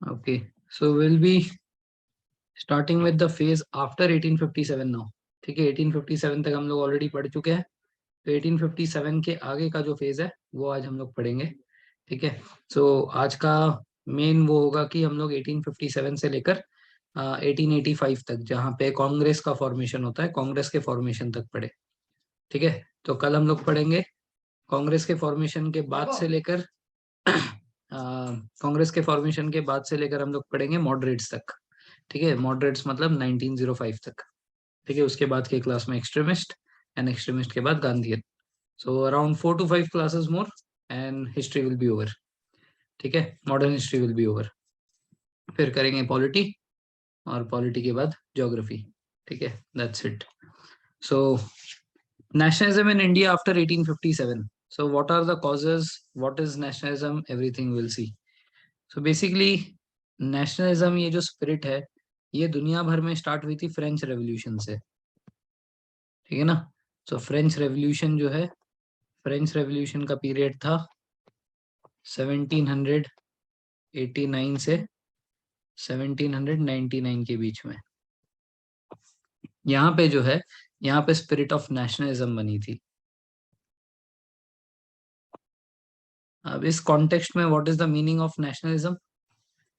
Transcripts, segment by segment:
Okay, so we'll be starting with the phase after 1857 now. ठीक है, 1857 तक हम लोग ऑलरेडी पढ़ चुके हैं, तो 1857 के आगे का जो फेज है वो आज हम लोग पढ़ेंगे। ठीक है, सो आज का मेन वो होगा कि हम लोग 1857 से लेकर 1885 तक, जहाँ पे कांग्रेस का फॉर्मेशन होता है, कांग्रेस के फॉर्मेशन तक पढ़े। ठीक है, तो कल हम लोग पढ़ेंगे कांग्रेस के फॉर्मेशन के बाद से लेकर कांग्रेस के फॉर्मेशन के बाद से लेकर हम लोग पढ़ेंगे मॉडरेट्स तक। ठीक है, मॉडरेट्स मतलब 1905 तक। ठीक है, उसके बाद के क्लास में एक्सट्रीमिस्ट, एंड एक्सट्रीमिस्ट के बाद Gandhian. So around 4 to 5 classes more and history will be over. ठीक है, modern history will be over. फिर करेंगे पॉलिटी, और पॉलिटी के बाद ज्योग्राफी। ठीक है, that's it. So nationalism in India after 1857. So what are the causes, what is nationalism, everything we'll see. So basically nationalism, ये जो स्पिरिट है, ये दुनिया भर में स्टार्ट हुई थी फ्रेंच रेवोल्यूशन से। ठीक है ना। सो फ्रेंच रेवोल्यूशन जो है, फ्रेंच रेवोल्यूशन का पीरियड था 1789 से 1799 के बीच में। यहाँ पे जो है, यहाँ पे स्पिरिट ऑफ नेशनलिज्म बनी थी। अब इस कॉन्टेक्स्ट में what is the meaning of nationalism,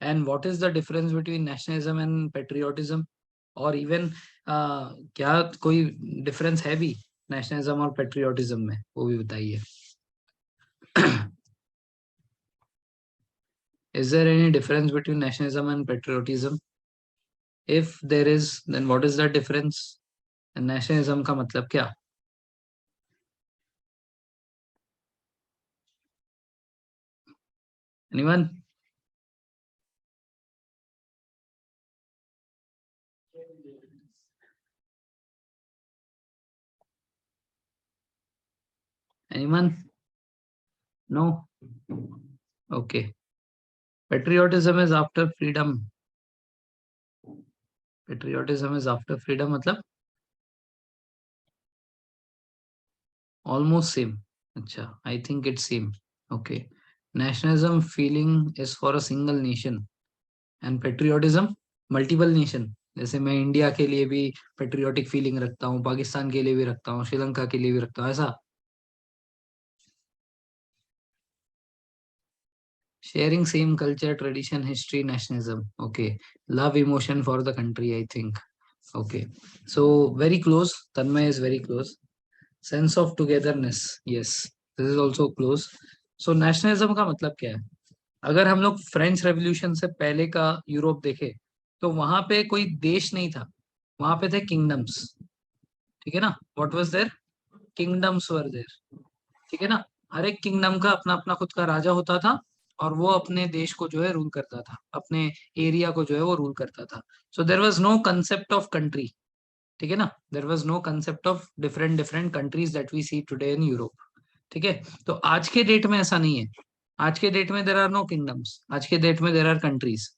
and what is the difference between nationalism and patriotism, और इवन क्या कोई डिफरेंस है भी नेशनलिज्म और पेट्रियोटिज्म में, वो भी बताइए। Is there any difference between nationalism and patriotism? If there is, then what is the difference? And nationalism का मतलब क्या? Anyone? Anyone? No? Okay. Patriotism is after freedom. Patriotism is after freedom मतलब almost same. अच्छा, I think it's same. Okay. Nationalism feeling is for a single nation, and patriotism multiple nation. जैसे मैं India के लिए भी patriotic feeling रखता हूँ, पाकिस्तान के लिए भी रखता हूँ, श्रीलंका के लिए भी रखता हूँ, ऐसा। Sharing same culture, tradition, history, nationalism. Okay. Love, emotion for the country, I think. Okay. So very close. Tanmay is very close. Sense of togetherness. Yes. This is also close. So nationalism का मतलब क्या है? अगर हम लोग French revolution से पहले का यूरोप देखे, तो वहां पे कोई देश नहीं था, वहां पे थे किंगडम्स। ठीक है ना। What was there? Kingdoms were there. ठीक है ना। हर एक किंगडम का अपना अपना खुद का राजा होता था, और वो अपने देश को जो है रूल करता था, अपने एरिया को जो है वो रूल करता था। So there was no concept of country. ठीक है ना। There was no concept of different different countries that we see today in Europe. ठीक है। तो आज के डेट में ऐसा नहीं है। आज के डेट में देर आर नो किंगडम्स, आज के डेट में देर आर कंट्रीज।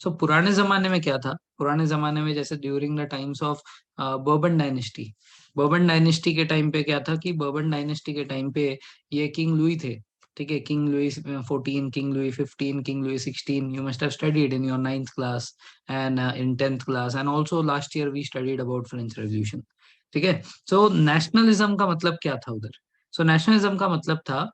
सो पुराने जमाने में क्या था, पुराने जमाने में जैसे during the times of bourbon dynasty, bourbon dynasty के टाइम पे क्या था कि बर्बन डायनेस्टी के टाइम पे ये किंग लुई थे। ठीक है, king Louis 14, king Louis 15, king Louis 16, you must have studied in your 9th class and in 10th class, and also last year we studied about French revolution. ठीक है। सो nationalism का मतलब क्या था उधर? सो नेशनलिज्म का मतलब था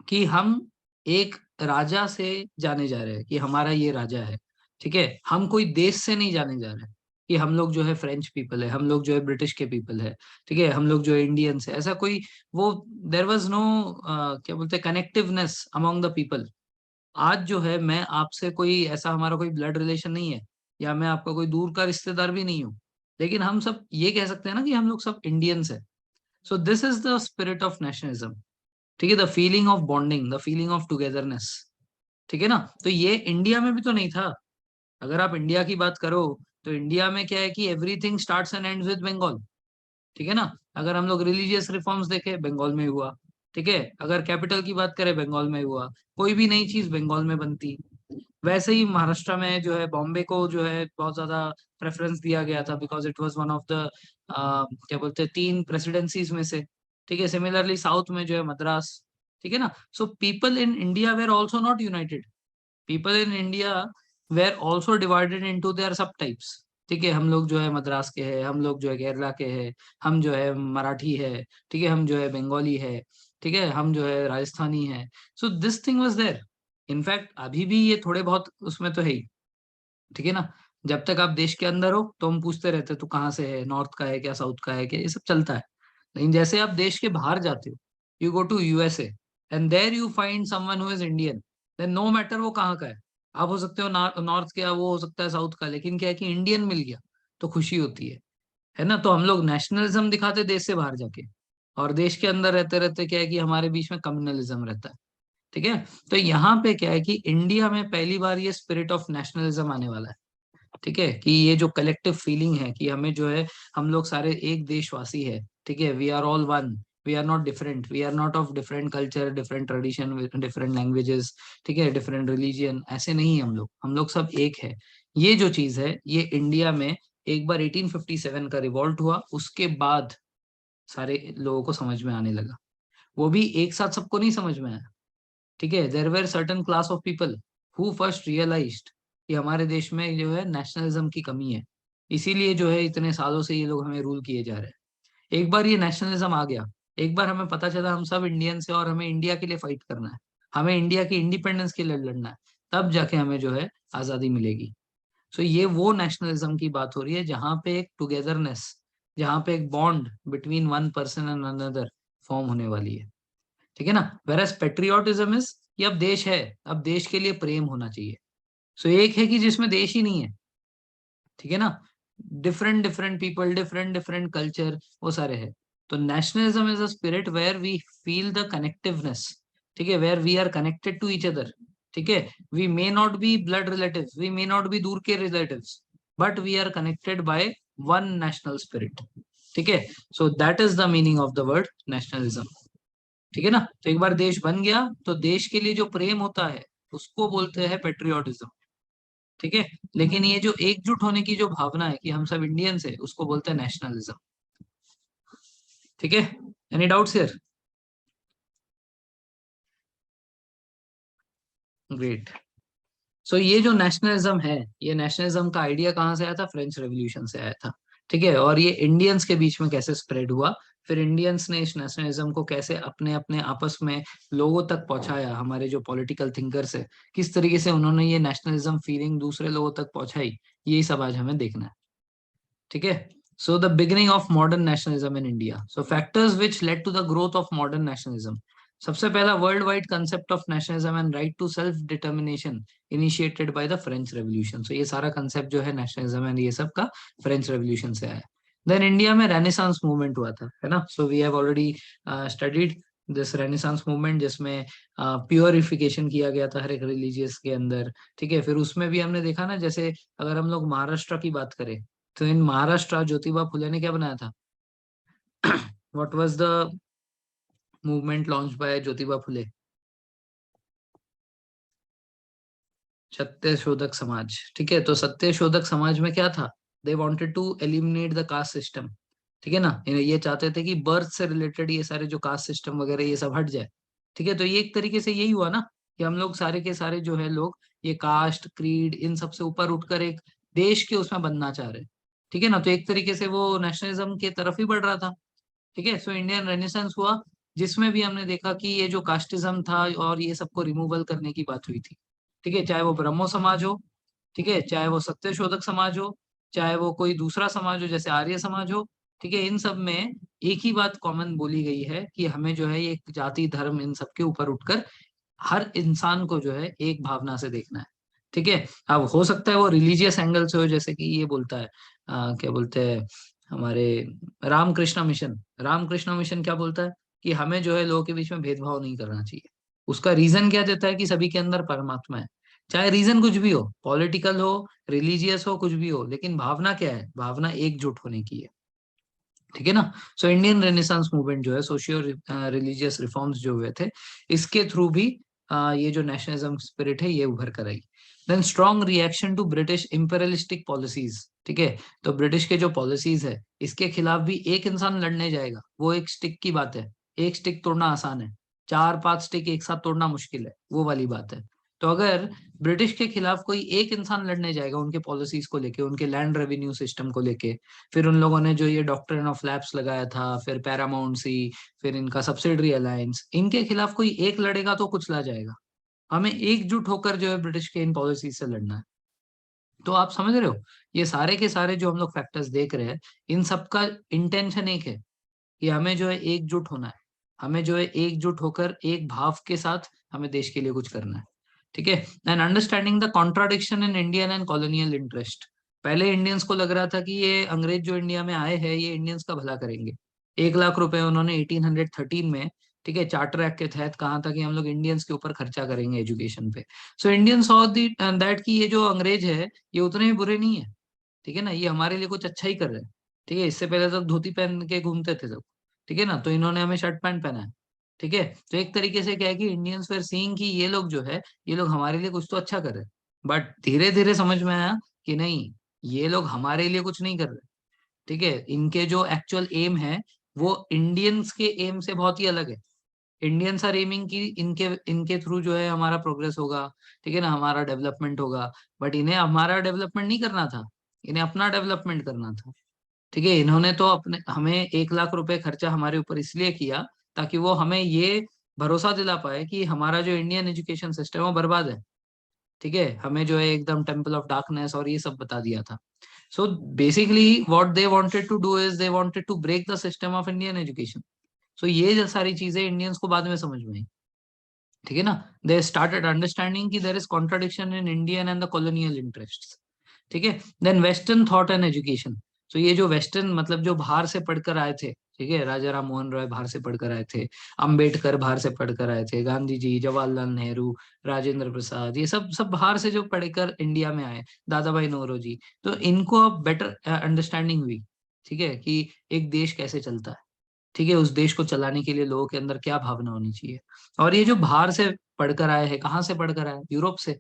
कि हम एक राजा से जाने जा रहे हैं, कि हमारा ये राजा है। ठीक है, हम कोई देश से नहीं जाने जा रहे हैं, कि हम लोग जो है फ्रेंच पीपल है, हम लोग जो है ब्रिटिश के पीपल है। ठीक है, हम लोग जो है इंडियंस है, ऐसा कोई वो देर वॉज नो क्या बोलते हैं, कनेक्टिवनेस अमॉन्ग द पीपल। आज जो है मैं आपसे कोई ऐसा, हमारा कोई ब्लड रिलेशन नहीं है, या मैं आपका कोई दूर का रिश्तेदार भी नहीं हूँ, लेकिन हम सब ये कह सकते हैं ना कि हम लोग सब इंडियंस है। So this is the spirit of nationalism. ठीक है, the feeling of bonding, the feeling of togetherness. ठीक है ना। तो ये इंडिया में भी तो नहीं था। अगर आप इंडिया की बात करो, तो इंडिया में क्या है कि everything starts and ends with Bengal. ठीक है ना। अगर हम लोग रिलीजियस रिफॉर्म्स देखें, बंगाल में हुआ। ठीक है, अगर कैपिटल की बात करें, बंगाल में हुआ। कोई भी नई चीज बंगाल में बनती। वैसे ही महाराष्ट्र में जो है, बॉम्बे को जो है बहुत ज्यादा प्रेफरेंस दिया गया था, because it was one of the क्या बोलते हैं, 3 प्रेसिडेंसीज में से। ठीक है, सिमिलरली साउथ में जो है मद्रास। ठीक है ना। So people in India were also not United. People in India were also divided into their सब टाइप्स। ठीक है, हम लोग जो है मद्रास के हैं, हम लोग जो है केरला के हैं, हम जो है मराठी है, ठीक है, हम जो है बंगाली है, ठीक है, हम जो है राजस्थानी है। So this thing was there. In fact अभी भी ये थोड़े बहुत उसमें तो है ही। ठीक है ना, जब तक आप देश के अंदर हो तो हम पूछते रहते तू कहाँ से है, नॉर्थ का है क्या, साउथ का है क्या, ये सब चलता है। लेकिन जैसे आप देश के बाहर जाते हो, you go to USA and there you find someone who is Indian, then no matter वो कहाँ का है, आप हो सकते हो नॉर्थ के, वो हो सकता है साउथ का, लेकिन क्या है कि इंडियन मिल गया तो खुशी होती है ना। तो हम लोग नेशनलिज्म दिखाते देश से बाहर जाके, और देश के अंदर रहते रहते क्या है कि हमारे बीच में कम्युनलिज्म रहता है। ठीक है, तो यहाँ पे क्या है कि इंडिया में पहली बार ये स्पिरिट ऑफ नेशनलिज्म आने वाला है। ठीक है, कि ये जो कलेक्टिव फीलिंग है कि हमें जो है, हम लोग सारे एक देशवासी है। ठीक है, we are all one, we are not different, we are not of different culture, different tradition, different languages, ठीक है, डिफरेंट रिलीजियन, ऐसे नहीं है हम लोग सब एक है। ये जो चीज है ये इंडिया में एक बार 1857 का रिवॉल्ट हुआ, उसके बाद सारे लोगों को समझ में आने लगा। वो भी एक साथ सबको नहीं समझ में आया। ठीक है, there were certain class of people who first realised कि हमारे देश में जो है नेशनलिज्म की कमी है, इसीलिए जो है इतने सालों से ये लोग हमें रूल किए जा रहे हैं। एक बार ये नेशनलिज्म आ गया, एक बार हमें पता चला हम सब इंडियन से और हमें इंडिया के लिए फाइट करना है, हमें इंडिया की इंडिपेंडेंस के लिए लड़ना है, तब जाके हमें जो है आजादी मिलेगी। सो ये वो नेशनलिज्म की बात हो रही है जहाँ पे एक टुगेदरनेस, जहाँ पे एक bond between one person and another form होने वाली है। ठीक है ना, वेरएस पेट्रियोटिज्म इज कि अब देश है, अब देश के लिए प्रेम होना चाहिए। सो एक है कि जिसमें देश ही नहीं है। ठीक है ना, different different people, different different culture, वो सारे हैं। तो nationalism is a spirit where we feel the connectiveness. ठीक है, where we are connected to each other. ठीक है, we may not be blood relatives, we may not be दूर के रिलेटिव्स, but we are connected by one national spirit. ठीक है, so that is the meaning of the word nationalism. ठीक है ना, तो एक बार देश बन गया तो देश के लिए जो प्रेम होता है उसको बोलते हैं पेट्रियोटिज्म। ठीक है, लेकिन ये जो एकजुट होने की जो भावना है कि हम सब इंडियंस है, उसको बोलते हैं नेशनलिज्म। ठीक है, एनी डाउट्स हियर? ग्रेट। सो ये जो नेशनलिज्म है, ये नेशनलिज्म का आइडिया कहाँ से आया था? फ्रेंच रेवोल्यूशन से आया था। ठीक है, और ये इंडियंस के बीच में कैसे स्प्रेड हुआ, फिर इंडियंस ने इस नेशनलिज्म को कैसे अपने अपने आपस में लोगों तक पहुंचाया, हमारे जो पॉलिटिकल थिंकर्स है किस तरीके से उन्होंने ये नेशनलिज्म फीलिंग दूसरे लोगों तक पहुंचाई, यही सब आज हमें देखना है। ठीक है, so the beginning of modern nationalism in India, so factors which led to the growth of modern nationalism. सबसे पहला, world wide concept of nationalism and right to self determination initiated by the French revolution. So ये सारा concept जो है nationalism and ये सब का French revolution से आया। देन इंडिया में रेनेसांस मूवमेंट हुआ था, है ना। So we have already studied this renaissance movement, जिसमें प्योरिफिकेशन किया गया था हर एक रिलीजियस के अंदर। ठीक है, फिर उसमें भी हमने देखा ना, जैसे अगर हम लोग महाराष्ट्र की बात करें, तो इन महाराष्ट्र ज्योतिबा फुले ने क्या बनाया था? What was the movement launched by Jyotiba Phule? Satya Shodhak समाज। ठीक है, तो सत्य शोधक समाज में क्या था? They wanted to eliminate the caste system. ठीक है ना, ये चाहते थे कि बर्थ से रिलेटेड ये सारे जो कास्ट सिस्टम वगैरह ये सब हट जाए। ठीक है, तो ये एक तरीके से यही हुआ ना, कि हम लोग सारे के सारे जो है लोग ये कास्ट क्रीड इन सब से ऊपर उठकर एक देश के उसमें बनना चाह रहे हैं। ठीक है ना, तो एक तरीके से वो नेशनलिज्म की तरफ ही बढ़ रहा था। ठीक है, सो इंडियन रेनेसांस हुआ, जिसमें भी हमने देखा कि ये जो कास्टिज्म था और ये सबको रिमूवल करने की बात हुई थी। ठीक है, चाहे वो ब्रह्मो समाज हो, ठीक है, चाहे वो सत्य शोधक समाज हो, चाहे वो कोई दूसरा समाज हो जैसे आर्य समाज हो। ठीक है, इन सब में एक ही बात कॉमन बोली गई है कि हमें जो है ये जाति धर्म इन सब के ऊपर उठकर हर इंसान को जो है एक भावना से देखना है। ठीक है, अब हो सकता है वो रिलीजियस एंगल से हो, जैसे कि ये बोलता है क्या बोलते हैं हमारे रामकृष्ण मिशन क्या बोलता है कि हमें जो है लोगों के बीच में भेदभाव नहीं करना चाहिए। उसका रीजन क्या देता है कि सभी के अंदर परमात्मा है। चाहे रीजन कुछ भी हो, पॉलिटिकल हो, रिलीजियस हो, कुछ भी हो, लेकिन भावना क्या है? भावना एकजुट होने की है। ठीक है ना, सो इंडियन रेनेसांस मूवमेंट जो है, सोशियो रिलीजियस रिफॉर्म्स जो हुए थे, इसके थ्रू भी ये जो नेशनलिज्म स्पिरिट है ये उभर कर आई। Then strong reaction to British imperialistic policies. ठीक है, तो ब्रिटिश के जो पॉलिसीज है इसके खिलाफ भी एक इंसान लड़ने जाएगा, वो एक स्टिक की बात है। एक स्टिक तोड़ना आसान है, चार पांच स्टिक एक साथ तोड़ना मुश्किल है, वो वाली बात है। तो अगर ब्रिटिश के खिलाफ कोई एक इंसान लड़ने जाएगा उनके पॉलिसीज को लेके, उनके लैंड रेवेन्यू सिस्टम को लेके, फिर उन लोगों ने जो ये डॉक्ट्रिन ऑफ लैप्स लगाया था, फिर पैरामाउंट सी, फिर इनका सब्सिडरी अलायंस, इनके खिलाफ कोई एक लड़ेगा तो कुचला जाएगा। हमें एकजुट होकर जो है ब्रिटिश के इन पॉलिसीज से लड़ना है। तो आप समझ रहे हो, ये सारे के सारे जो हम लोग फैक्टर्स देख रहे हैं, इन सबका इंटेंशन एक है कि हमें जो है एकजुट होना है। हमें जो है एकजुट होकर एक भाव के साथ हमें देश के लिए कुछ करना है। ठीक है। And understanding the contradiction in Indian and colonial interest. पहले इंडियंस को लग रहा था कि ये अंग्रेज जो इंडिया में आए हैं ये इंडियंस का भला करेंगे। 1 लाख रुपए उन्होंने 1813 में, ठीक है, चार्टर एक्ट के तहत कहा था कि हम लोग इंडियंस के ऊपर खर्चा करेंगे एजुकेशन पे। सो इंडियंस सॉ दैट कि ये जो अंग्रेज है ये उतने ही बुरे नहीं है। ठीक है ना, ये हमारे लिए कुछ अच्छा ही कर रहे हैं। ठीक है, इससे पहले तो धोती पहन के घूमते थे सब। ठीक है ना, तो इन्होंने हमें शर्ट पैंट पहना है। ठीक है, तो एक तरीके से क्या है कि इंडियंस वेर सीइंग कि ये लोग जो है, ये लोग हमारे लिए कुछ तो अच्छा कर रहे हैं। बट धीरे धीरे समझ में आया कि नहीं, ये लोग हमारे लिए कुछ नहीं कर रहे। ठीक है, इनके जो एक्चुअल एम है वो इंडियंस के एम से बहुत ही अलग है। इंडियंस आर एमिंग की इनके इनके थ्रू जो है हमारा प्रोग्रेस होगा। ठीक है ना, हमारा डेवलपमेंट होगा। बट इन्हें हमारा डेवलपमेंट नहीं करना था, इन्हें अपना डेवलपमेंट करना था। ठीक है, इन्होंने तो अपने हमें 1 लाख रुपए खर्चा हमारे ऊपर इसलिए किया ताकि वो हमें ये भरोसा दिला पाए कि हमारा जो इंडियन एजुकेशन सिस्टम है वो बर्बाद है। ठीक है, हमें जो है एकदम टेम्पल ऑफ डार्कनेस और ये सब बता दिया था। So basically what they wanted to do is they wanted to break the system of Indian education. So ये जो सारी चीजें इंडियंस को बाद में समझ में आई। ठीक है ना, दे स्टार्टेड अंडरस्टैंडिंग कि there is contradiction in Indian and the colonial interests. ठीक है। Then western thought and education. तो ये जो वेस्टर्न मतलब जो बाहर से पढ़कर आए थे, ठीक है, राजा राम मोहन रॉय बाहर से पढ़कर आए थे, अंबेडकर बाहर से पढ़कर आए थे, गांधी जी, जवाहरलाल नेहरू, राजेंद्र प्रसाद, ये सब सब बाहर से जो पढ़कर इंडिया में आए, दादा भाई नौरोजी। तो इनको अब बेटर अंडरस्टैंडिंग हुई, ठीक है, कि एक देश कैसे चलता है। ठीक है, उस देश को चलाने के लिए लोगों के अंदर क्या भावना होनी चाहिए। और ये जो बाहर से पढ़कर आए हैं, कहाँ से पढ़कर आए, यूरोप से।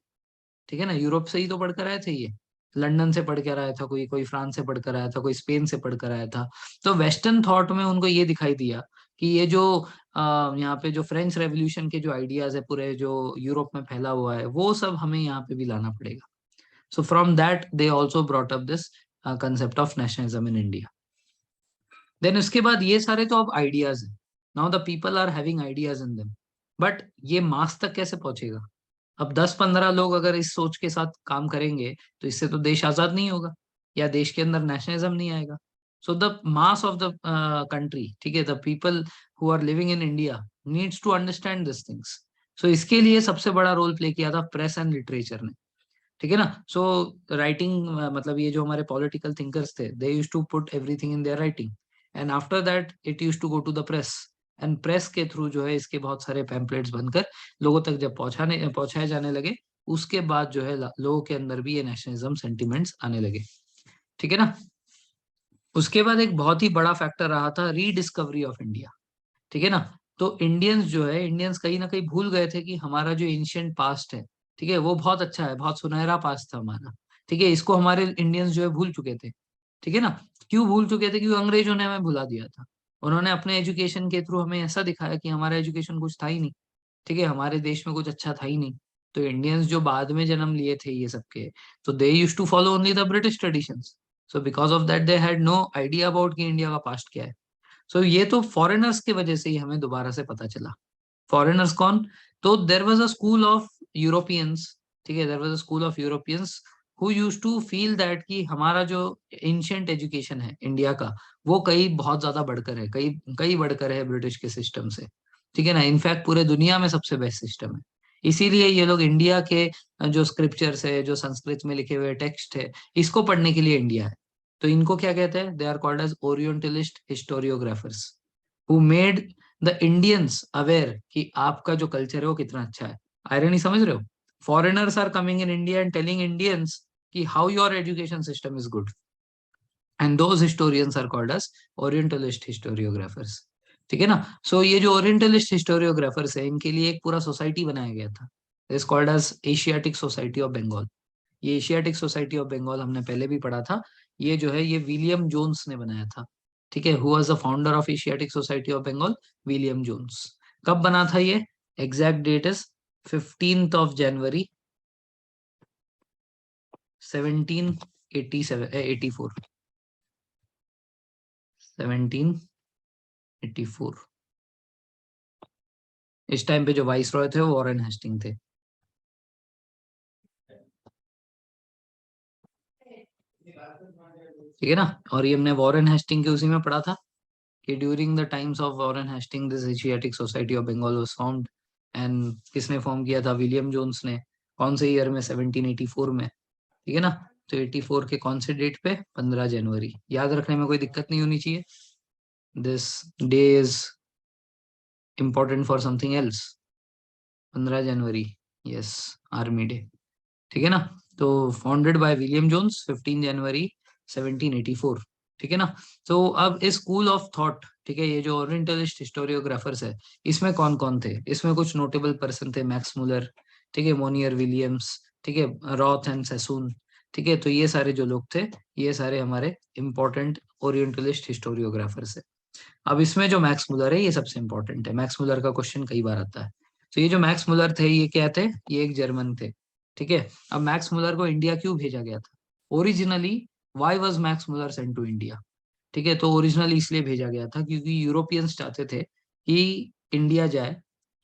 ठीक है ना, यूरोप से ही तो पढ़कर आए थे ये। लंदन से पढ़ कर आया था कोई, कोई फ्रांस से पढ़कर आया था, कोई स्पेन से पढ़कर आया था। तो वेस्टर्न थॉट में उनको ये दिखाई दिया कि ये जो यहाँ पे जो फ्रेंच रेवोल्यूशन के जो आइडियाज है पूरे जो यूरोप में फैला हुआ है, वो सब हमें यहाँ पे भी लाना पड़ेगा। So from that they also brought up this concept of nationalism in India. Then उसके बाद ये सारे तो अब आइडियाज है। Now the people are having ideas in them. But ये मास तक कैसे पहुंचेगा। अब 10-15 लोग अगर इस सोच के साथ काम करेंगे तो इससे तो देश आजाद नहीं होगा, या देश के अंदर नेशनलिज्म नहीं आएगा। So the mass of the country, ठीक है, the people who are living in India needs to understand this things. So इसके लिए सबसे बड़ा रोल प्ले किया था प्रेस एंड लिटरेचर ने। ठीक है ना। सो राइटिंग मतलब ये जो हमारे पॉलिटिकल थिंकर्स थे, they use to put everything in their writing, and after that it use to go to the press. And press के थ्रू जो है इसके बहुत सारे पैम्पलेट्स बनकर लोगों तक जब पहुंचाए जाने लगे, उसके बाद जो है लोगों के अंदर भी ये नेशनलिज्म सेंटिमेंट्स आने लगे। ठीक है ना। उसके बाद एक बहुत ही बड़ा फैक्टर रहा था रीडिस्कवरी ऑफ इंडिया। ठीक है ना। तो इंडियंस जो है, इंडियंस कहीं ना कहीं भूल गए थे कि हमारा जो एंशियंट पास्ट है, ठीक है, वो बहुत अच्छा है, बहुत सुनहरा पास्ट था हमारा। ठीक है, इसको हमारे इंडियंस जो है भूल चुके थे। ठीक है ना। क्यों भूल चुके थे, क्योंकि अंग्रेजों ने हमें भुला दिया था। उन्होंने अपने एजुकेशन के थ्रू हमें ऐसा दिखाया कि हमारा एजुकेशन कुछ था ही नहीं। ठीक है, हमारे देश में कुछ अच्छा था ही नहीं। तो इंडियंस जो बाद में जन्म लिए थे ये सबके, तो they use to follow only the British traditions. So because of that they had no idea about कि इंडिया का पास्ट क्या है। सो ये तो फॉरेनर्स की वजह से ही हमें दोबारा से पता चला। फॉरेनर्स कौन, तो there was a school of Europeans. ठीक है, there was a school of Europeans who used to feel that कि हमारा जो एंशियंट एजुकेशन है इंडिया का, वो कई बहुत ज्यादा बढ़कर है, कई कई बढ़कर है ब्रिटिश के सिस्टम से। ठीक है ना, इनफैक्ट पूरे दुनिया में सबसे बेस्ट सिस्टम है। इसीलिए ये लोग इंडिया के जो स्क्रिप्चर्स है, जो संस्कृत में लिखे हुए टेक्स्ट है, इसको पढ़ने के लिए इंडिया है। तो इनको क्या कहते हैं, they are called as orientalist historiographers who made the Indians aware कि आपका जो कल्चर है वो कितना अच्छा है। आयरनी समझ रहे हो, foreigners are coming in India and telling Indians कि how your education system is good, and those historians are called as orientalist historiographers. ठीक है ना। सो ये जो ओरिएंटलिस्ट हिस्टोरियोग्राफर्स है, इनके लिए एक पूरा सोसाइटी बनाया गया था, is called as Asiatic Society of Bengal. ये एशियाटिक सोसाइटी ऑफ बंगाल हमने पहले भी पढ़ा था। ये जो है ये विलियम जोन्स ने बनाया था। ठीक है, who was the founder of Asiatic Society of Bengal, William Jones. कब बना था ये, exact date is 15th of January 1787 84 1784। इस टाइम पे जो वाइस रॉय थे वो वॉरेन हेस्टिंग थे। ठीक है ना। और ये हमने वॉरेन हेस्टिंग के उसी में पढ़ा था कि during the times of Warren Hasting this Asiatic Society of Bengal was formed. And किसने फॉर्म किया था? विलियम जोन्स ने। कौन से ईयर में? 1784 में। ठीक है ना। तो 84 के कौन से डेट पे? 15 जनवरी। याद रखने में कोई दिक्कत नहीं होनी चाहिए। This day is important for something else. 15 January, yes, army day. ठीक है ना। तो फाउंडेड बाय विलियम जोन्स 15 जनवरी 1784। ठीक है ना। तो अब इस स्कूल ऑफ थॉट, ठीक है, ये जो ओरिएंटलिस्ट हिस्टोरियोग्राफर्स है, इसमें कौन कौन थे? इसमें कुछ नोटेबल पर्सन थे। मैक्स मुलर, ठीक है, मोनियर विलियम्स, ठीक है, रॉथ एंड सेसून। ठीक है। तो ये सारे जो लोग थे, ये सारे हमारे इंपॉर्टेंट ओरिएंटलिस्ट हिस्टोरियोग्राफर्स है। अब इसमें जो मैक्स मुलर है ये सबसे इंपॉर्टेंट है। मैक्स मुलर का क्वेश्चन कई बार आता है। तो ये जो मैक्स मुलर थे ये क्या थे? ये एक जर्मन थे। ठीक है। अब मैक्स मुलर को इंडिया क्यों भेजा गया था? Originally why was Max Muller sent to India? ठीक है। तो ओरिजिनली इसलिए भेजा गया था क्योंकि यूरोपियंस चाहते थे कि इंडिया जाए,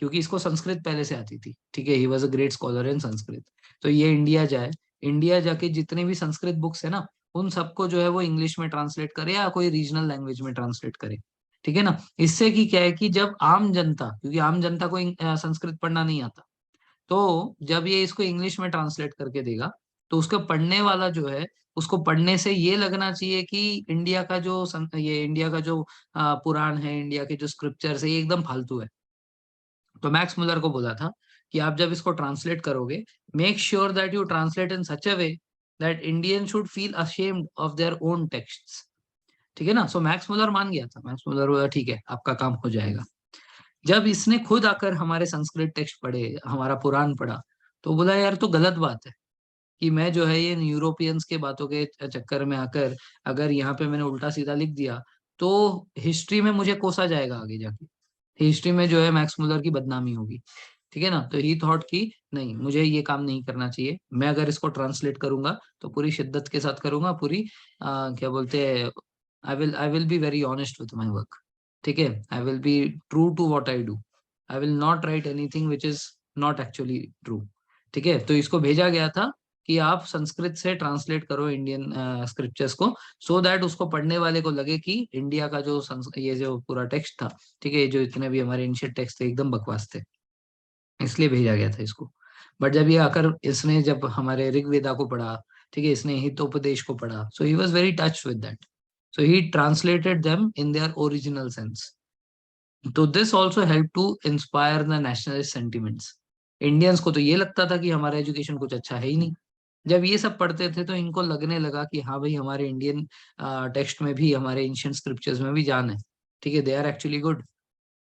क्योंकि इसको संस्कृत पहले से आती थी। ठीक है। He was a great scholar इन संस्कृत। तो ये इंडिया जाए, इंडिया जाके जितने भी संस्कृत बुक्स है ना, उन सबको जो है वो इंग्लिश में ट्रांसलेट करे या कोई रीजनल लैंग्वेज में ट्रांसलेट करे। ठीक है ना। इससे कि क्या है कि जब आम जनता, क्योंकि आम जनता को संस्कृत पढ़ना नहीं आता, तो जब ये इसको इंग्लिश में ट्रांसलेट करके देगा, तो उसको पढ़ने वाला जो है, उसको पढ़ने से ये लगना चाहिए कि इंडिया का जो ये इंडिया का जो पुराण है, इंडिया के जो स्क्रिप्चर्स है, ये एकदम फालतू है। तो मैक्स मुलर को बोला था कि आप जब इसको ट्रांसलेट करोगे, make sure that you translate in such a way that Indian should feel ashamed of their own texts. ठीक है ना। सो मैक्स मुलर मान गया था। मैक्स मुलर बोला ठीक है, आपका काम हो जाएगा। जब इसने खुद आकर हमारे संस्कृत टेक्स्ट पढ़े, हमारा पुराण पढ़ा, तो बोला यार तो गलत बात है कि मैं जो है ये यूरोपियंस के बातों के चक्कर में आकर अगर यहाँ पे मैंने उल्टा सीधा लिख दिया, तो हिस्ट्री में मुझे कोसा जाएगा आगे जाके। हिस्ट्री में जो है मैक्स मुलर की बदनामी होगी। ठीक है ना। तो ही थॉट कि नहीं, मुझे ये काम नहीं करना चाहिए। मैं अगर इसको ट्रांसलेट करूंगा तो पूरी शिद्दत के साथ करूंगा, पूरी क्या बोलते हैं, I will be very honest with my work. ठीक है। I will be true to what I do. I will not write anything which is not actually true. ठीक है। तो इसको भेजा गया था कि आप संस्कृत से ट्रांसलेट करो इंडियन स्क्रिप्चर्स को, सो दैट उसको पढ़ने वाले को लगे कि इंडिया का जो ये जो पूरा टेक्स्ट था, ठीक है, जो इतने भी हमारे एंशियंट टेक्स्ट थे, एकदम बकवास थे। इसलिए भेजा गया था इसको। बट जब ये आकर इसने जब हमारे ऋग्वेदा को पढ़ा, ठीक है, इसने हितोपदेश को पढ़ा, so he was very touch with that. So he translated them in their original sense. तो this also help to inspire the nationalist sentiments. Indians को तो ये लगता था कि हमारा एजुकेशन कुछ अच्छा है ही नहीं। जब ये सब पढ़ते थे तो इनको लगने लगा कि हाँ भाई, हमारे इंडियन टेक्स्ट में भी, हमारे एंशियंट स्क्रिप्चर्स में भी जान है। ठीक है, दे आर एक्चुअली गुड।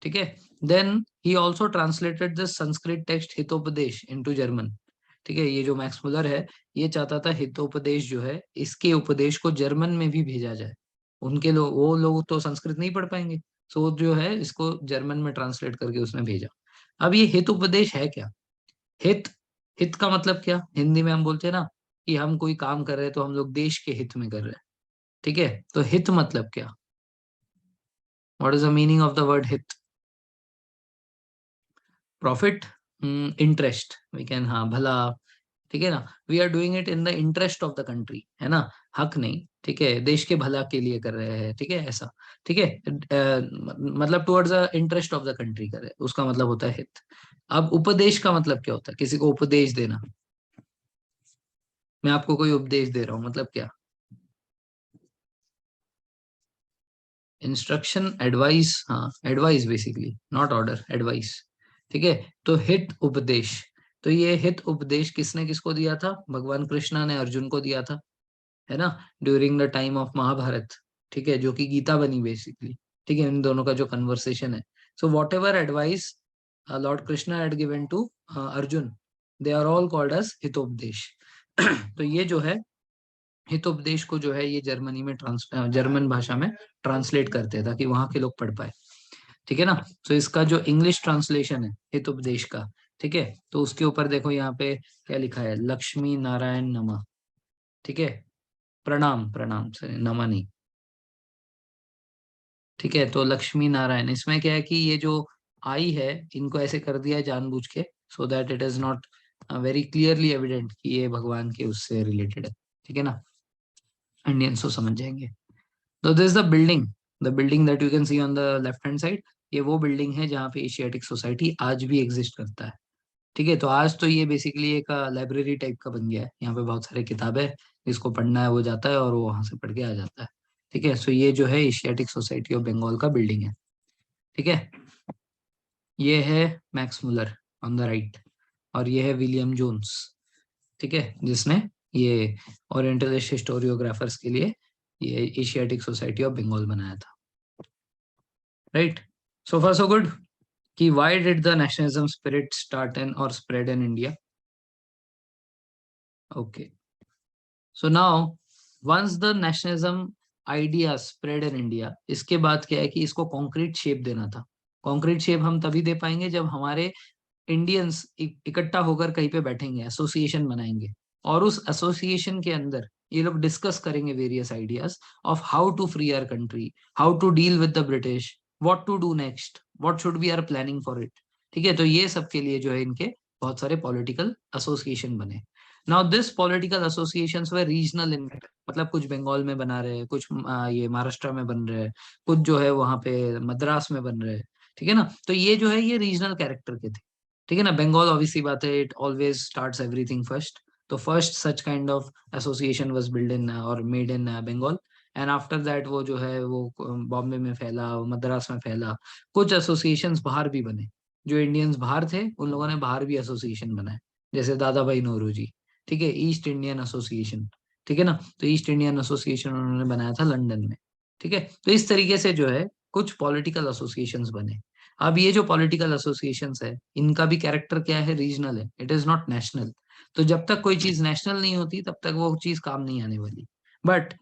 ठीक है। Then he also translated the Sanskrit text Hitopadesha into German. ठीक है। ये जो मैक्स मुलर है, ये चाहता था हितोपदेश जो है, इसके उपदेश को जर्मन में भी भेजा जाए। उनके लोग, वो लोग तो संस्कृत नहीं पढ़ पाएंगे, तो वो जो है इसको जर्मन में ट्रांसलेट करके उसने भेजा। अब ये हित उपदेश है क्या? हित, हित का मतलब क्या? हिंदी में हम बोलते हैं ना कि हम कोई काम कर रहे हैं तो हम लोग देश के हित में कर रहे हैं। ठीक है। तो हित मतलब क्या? What is the meaning of the word हित? प्रॉफिट, इंटरेस्ट, वी कैन, हाँ, भला। ठीक है ना। We are doing it in the interest of the country, है ना। हक नहीं, ठीक है, देश के भला के लिए कर रहे हैं। ठीक है, ऐसा। ठीक है। मतलब towards the interest of the country कर रहे हैं, उसका मतलब होता है हित। अब उपदेश का मतलब क्या होता है? किसी को उपदेश देना। मैं आपको कोई उपदेश दे रहा हूँ, मतलब क्या? इंस्ट्रक्शन, एडवाइस, हाँ, advice basically, not order, advice. ठीक है। तो हित उपदेश, तो ये हित उपदेश किसने किसको दिया था? भगवान कृष्णा ने अर्जुन को दिया था, है ना, during the time of Mahabharata. ठीक है, जो कि गीता बनी बेसिकली। ठीक है, इन दोनों का जो कन्वर्सेशन है। So whatever advice Lord Krishna had given to Arjun, they are all called as Hitopadesha. तो ये जो है हितोपदेश को जो है ये जर्मनी में जर्मन भाषा में ट्रांसलेट करते हैं ताकि वहां के लोग पढ़ पाए। ठीक है ना। तो इसका जो इंग्लिश ट्रांसलेशन है हितोपदेश का, ठीक है, तो उसके ऊपर देखो यहाँ पे क्या लिखा है, लक्ष्मी नारायण नमः। ठीक है, प्रणाम, प्रणाम से नमा नहीं। ठीक है, तो लक्ष्मी नारायण, इसमें क्या है कि ये जो आई है, इनको ऐसे कर दिया है जानबूझ के, so that it is not very clearly evident कि ये भगवान के उससे रिलेटेड है। ठीक है ना, इंडियंस तो समझ जाएंगे। तो this the building that you can see on the left hand side, ये वो बिल्डिंग है जहाँ पे एशियाटिक सोसाइटी आज भी एग्जिस्ट करता है। ठीक है, तो आज तो ये बेसिकली एक लाइब्रेरी टाइप का बन गया है, यहाँ पे बहुत सारी किताबें, जिसको पढ़ना है वो जाता है और वो वहां से पढ़ के आ जाता है। ठीक है, सो ये जो है एशियाटिक सोसाइटी ऑफ बंगाल का बिल्डिंग है। ठीक है, ये है Max Muller on the right, और ये है विलियम जोन्स। ठीक है, जिसने ये ओरिएंटलिस्ट हिस्टोरियोग्राफर्स के लिए ये एशियाटिक सोसाइटी ऑफ बंगाल बनाया था। Right, so far so good. कि why did the nationalism spirit start in और spread in India? Okay, so now once the nationalism idea spread in India, इसके बाद क्या है कि इसको कॉन्क्रीट शेप देना था। कॉन्क्रीट शेप हम तभी दे पाएंगे जब हमारे इंडियंस इकट्ठा होकर कहीं पे बैठेंगे, एसोसिएशन बनाएंगे, और उस एसोसिएशन के अंदर ये लोग डिस्कस करेंगे various ideas of how to free our country, how to deal with the British, what to do next, what should be our planning for it. ठीक है, तो ये सब के लिए जो है इनके बहुत सारे पॉलिटिकल एसोसिएशन बने। Now this political associations were regional in, मतलब कुछ बंगाल में बना रहे हैं, कुछ ये महाराष्ट्र में बन रहे हैं, कुछ जो है वहां पे मद्रास में बन रहे हैं। ठीक है ना, तो ये जो है ये रीजनल कैरेक्टर के थे। ठीक है ना, बंगाल ऑब्वियसली बात है, it always starts everything first. तो first such kind of association was build in और made in Bengal, and after that वो जो है वो बॉम्बे में फैला, मद्रास में फैला। कुछ एसोसिएशंस बाहर भी बने, जो इंडियंस बाहर थे उन लोगों ने बाहर भी एसोसिएशन बनाए, जैसे दादा भाई नौरोजी। ठीक है, ईस्ट इंडियन एसोसिएशन। ठीक है ना, तो ईस्ट इंडियन एसोसिएशन उन्होंने बनाया था लंदन में। ठीक है, तो इस तरीके से जो है कुछ पॉलिटिकल एसोसिएशंस बने। अब ये जो पॉलिटिकल एसोसिएशंस है, इनका भी कैरेक्टर क्या है, रीजनल है, इट इज नॉट नेशनल। तो जब तक कोई चीज नेशनल नहीं होती तब तक वो चीज काम नहीं आने वाली। बट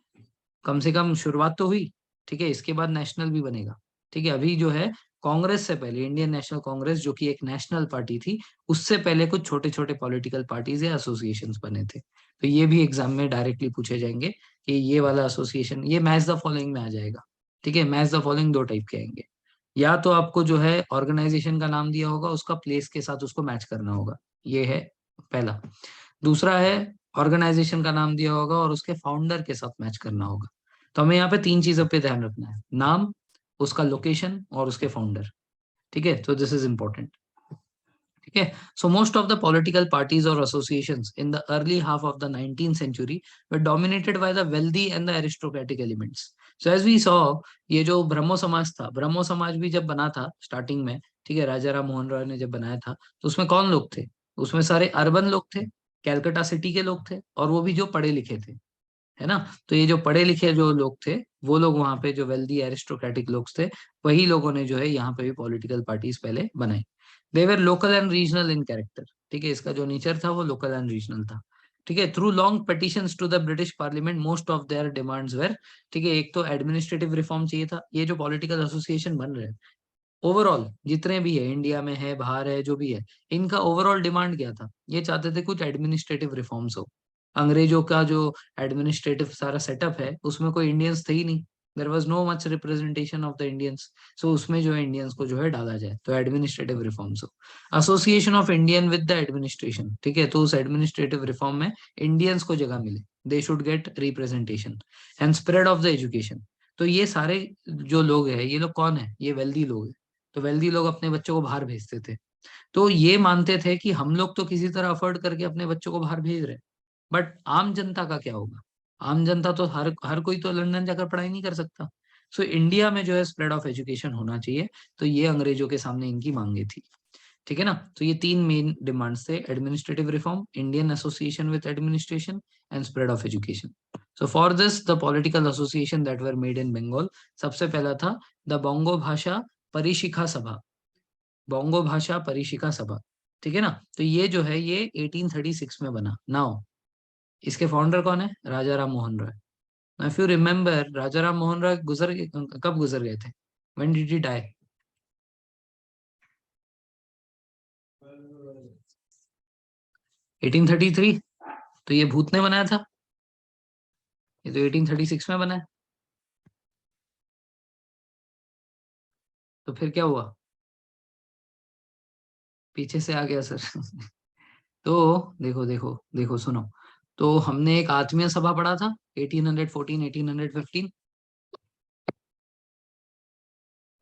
कम से कम शुरुआत तो हुई। ठीक है, इसके बाद नेशनल भी बनेगा। ठीक है, अभी जो है कांग्रेस से पहले, इंडियन नेशनल कांग्रेस जो कि एक नेशनल पार्टी थी, उससे पहले कुछ छोटे छोटे पॉलिटिकल पार्टीज या एसोसिएशंस बने थे। तो ये भी एग्जाम में डायरेक्टली पूछे जाएंगे कि ये वाला एसोसिएशन, ये मैच द फॉलोइंग में आ जाएगा। ठीक है, मैच द फॉलोइंग दो टाइप के आएंगे, या तो आपको जो है ऑर्गेनाइजेशन का नाम दिया होगा, उसका प्लेस के साथ उसको मैच करना होगा, ये है पहला। दूसरा है ऑर्गेनाइजेशन का नाम दिया होगा और उसके फाउंडर के साथ मैच करना होगा। तो हमें यहाँ पे तीन चीजों पे ध्यान रखना है, नाम, उसका लोकेशन और उसके फाउंडर। ठीक है, तो दिस इज इंपॉर्टेंट। ठीक है, so most of the political parties or associations in the early half of the 19th century were dominated by the wealthy and the aristocratic elements. So as we saw, ये जो ब्रह्मो समाज था, ब्रह्मो समाज भी जब बना था स्टार्टिंग में, ठीक है, राजा राम मोहन रॉय ने जब बनाया था, तो उसमें कौन लोग थे? उसमें सारे अर्बन लोग थे, कैलकाटा सिटी के लोग थे, और वो भी जो पढ़े लिखे थे, है ना। तो ये जो पढ़े लिखे जो लोग थे, वो लोग वहां पे जो वेल्दी एरिस्टोक्रेटिक लोग थे, वही लोगों ने जो है यहाँ पे भी पॉलिटिकल पार्टीज पहले बनाई। They were local and regional in character. ठीक है, इसका जो नेचर था वो लोकल एंड रीजनल था। ठीक है, through long petitions to the British parliament most of their demands were, ठीक है, एक तो एडमिनिस्ट्रेटिव रिफॉर्म चाहिए था। ये जो पॉलिटिकल एसोसिएशन बन रहे हैं ओवरऑल, जितने भी है, इंडिया में है, बाहर है, जो भी है, इनका ओवरऑल डिमांड क्या था? ये चाहते थे कुछ एडमिनिस्ट्रेटिव रिफॉर्म्स हो। अंग्रेजों का जो एडमिनिस्ट्रेटिव सारा सेटअप है, उसमें कोई इंडियंस थे ही नहीं, there was no much representation of the Indians. So उसमें जो है इंडियंस को जो है डाला जाए, तो एडमिनिस्ट्रेटिव रिफॉर्म्स हो। Association of Indian with the administration, ठीक है, तो उस एडमिनिस्ट्रेटिव रिफॉर्म में इंडियंस को जगह मिले, they should get representation. And spread of the education. तो ये सारे जो लोग हैं, ये लोग कौन है? ये वेल्दी लोग हैं। तो वेल्दी लोग अपने बच्चों को बाहर भेजते थे। तो ये मानते थे कि हम लोग तो किसी तरह अफोर्ड करके अपने बच्चों को बाहर भेज रहे हैं, बट आम जनता का क्या होगा? आम जनता तो हर हर कोई तो लंदन जाकर पढ़ाई नहीं कर सकता। सो इंडिया में जो है स्प्रेड ऑफ एजुकेशन होना चाहिए। तो ये अंग्रेजों के सामने इनकी मांगे थी। ठीक है ना, तो ये तीन मेन डिमांड्स थे, administrative reform, Indian association with administration, and spread of education. So for this the political association that were made in Bengal, सबसे पहला था द बोंगो भाषा परिशिखा सभा। बोंगो भाषा परिशिखा सभा। ठीक है ना, तो ये जो है ये 1836 में बना। नाउ इसके फाउंडर कौन है? Raja Ram Mohan Roy. If you remember, Raja Ram Mohan Roy कब गुजर गए थे? When did he die? 1833? तो ये भूत ने बनाया था, ये तो 1836 में बना है। तो फिर क्या हुआ? पीछे से आ गया सर। तो देखो देखो देखो सुनो, तो हमने एक आत्मीय सभा पढ़ा था 1814 1815।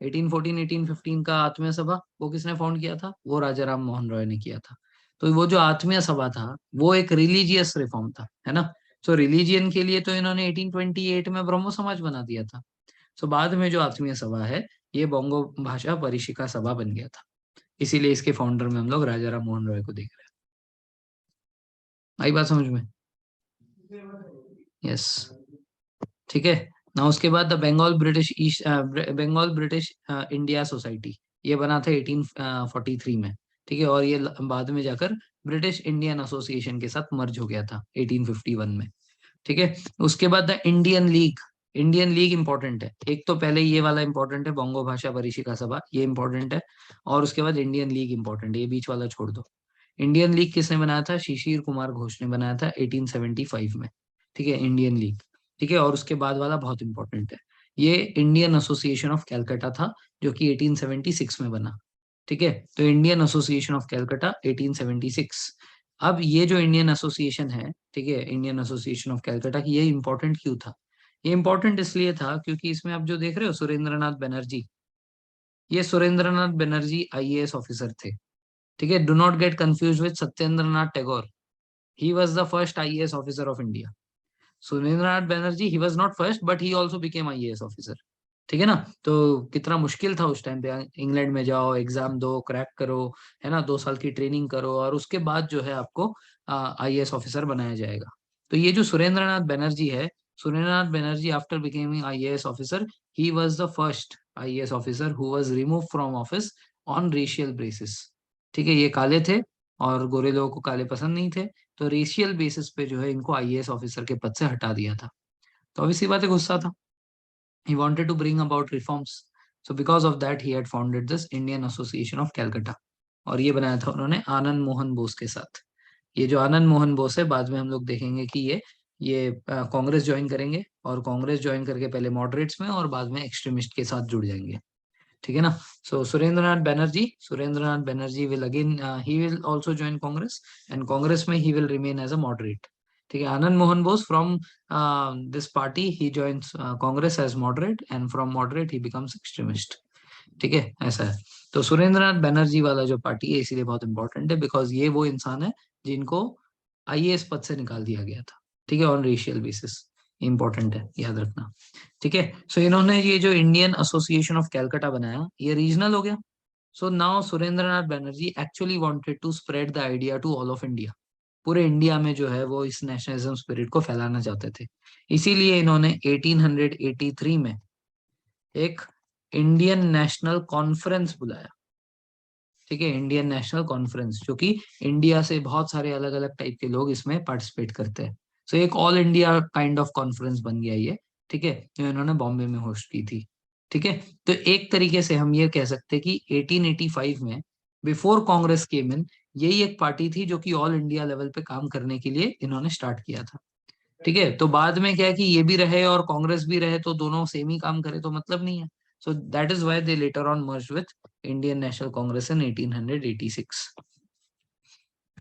1814 1815 का आत्मीय सभा वो किसने फाउंड किया था? वो राजा राम मोहन रॉय ने किया था। तो वो जो आत्मीय सभा था वो एक रिलीजियस रिफॉर्म था, है ना। सो रिलीजियन के लिए तो इन्होंने 1828 में ब्रह्मो समाज बना दिया था। सो बाद में जो आत्मीय सभा है ये बोंगो भाषा परिशिका सभा बन गया था। इसीलिए इसके फाउंडर में हम लोग राजा राम मोहन रॉय को देख रहे हैं। आई बात समझ में? यस। ठीक है ना। उसके बाद the Bengal British East Bengal British India society, ये बना था 1843 में। ठीक है, और ये बाद में जाकर ब्रिटिश इंडियन एसोसिएशन के साथ मर्ज हो गया था 1851 में। ठीक है। उसके बाद the Indian league. Indian league important है, एक तो पहले ये वाला इंपॉर्टेंट है बंगो भाषा परिशिका सभा, ये इंपॉर्टेंट है। और उसके बाद इंडियन लीग इंपॉर्टेंट है, ये बीच वाला छोड़ दो। इंडियन लीग किसने बनाया था? शिशिर कुमार घोष ने बनाया था 1875 में। ठीक है, इंडियन लीग। ठीक है, और उसके बाद वाला बहुत इंपॉर्टेंट है, ये इंडियन एसोसिएशन ऑफ कैलकाटा था, जो कि 1876 में बना। ठीक है, तो इंडियन एसोसिएशन ऑफ कैलकाटा 1876। अब ये जो इंडियन एसोसिएशन है, ठीक है, इंडियन एसोसिएशन ऑफ कैलकाटा की, ये इंपॉर्टेंट क्यों था? ये इंपॉर्टेंट इसलिए था क्योंकि इसमें आप जो देख रहे हो सुरेंद्रनाथ बनर्जी, ये सुरेंद्रनाथ बनर्जी आईएएस ऑफिसर थे। ठीक है, do not get confuse with Satyendra Nath Tagore. He was the first IAS officer of India. Surendranath Banerjee he was not first but he also became IAS officer. ठीक है ना। तो कितना मुश्किल था उस टाइम पे, इंग्लैंड में जाओ, एग्जाम दो, क्रैक करो, है ना, 2 साल की ट्रेनिंग करो, और उसके बाद जो है आपको आईएएस ऑफिसर बनाया जाएगा। तो ये जो सुरेंद्रनाथ बनर्जी है, Surendranath Banerjee after becoming IAS officer, he was the first IAS officer who was remove from office on racial basis. ठीक है, ये काले थे और गोरे लोगों को काले पसंद नहीं थे, तो रेशियल बेसिस पे जो है इनको आईएएस ऑफिसर के पद से हटा दिया था। तो obviously बात है, गुस्सा था। He wanted to bring about reforms. So because of that, he had founded this Indian Association of Calcutta. और ये बनाया था उन्होंने आनंद मोहन बोस के साथ। ये जो आनंद मोहन बोस है, बाद में हम लोग देखेंगे कि ये कांग्रेस ज्वाइन करेंगे, और कांग्रेस ज्वाइन करके पहले मॉडरेट्स में और बाद में एक्सट्रीमिस्ट के साथ जुड़ जाएंगे। ठीक है ना। So Surendranath Banerjee will again he will also join Congress, and Congress में he will remain as a moderate. ठीक है, Anand Mohan Bose from this party he joins Congress as moderate, and from moderate he becomes extremist. ठीक है, ऐसा है। तो सुरेंद्रनाथ बनर्जी वाला जो पार्टी है इसीलिए बहुत इंपॉर्टेंट है, बिकॉज ये वो इंसान है जिनको आईएएस पद से निकाल दिया गया था। ठीक है, ऑन रेशियल बेसिस। इंपॉर्टेंट है, याद रखना। ठीक है, सो इन्होंने ये जो इंडियन एसोसिएशन ऑफ कैलकाटा बनाया, ये रीजनल हो गया। So now Surendranath Banerjee actually wanted to spread the idea to all of India. पूरे इंडिया में जो है वो इस नेशनलिज्म स्पिरिट को फैलाना चाहते थे। इसीलिए इन्होंने 1883 में एक इंडियन नेशनल कॉन्फ्रेंस बुलाया। ठीक है, इंडियन नेशनल कॉन्फ्रेंस, जो कि इंडिया से बहुत सारे अलग अलग टाइप के लोग इसमें पार्टिसिपेट करते हैं। सो एक all India kind of conference बन गया ये। ठीक है, जो इन्होंने बॉम्बे में होस्ट की थी। ठीक है, तो एक तरीके से हम ये कह सकते हैं कि 1885 में, बिफोर कांग्रेस केम इन, यही एक पार्टी थी जो कि ऑल इंडिया लेवल पे काम करने के लिए इन्होंने स्टार्ट किया था। ठीक है, तो बाद में क्या है कि ये भी रहे और कांग्रेस भी रहे, तो दोनों सेम ही काम करे तो मतलब नहीं है। So that is why they later on merge with Indian National Congress in 1886।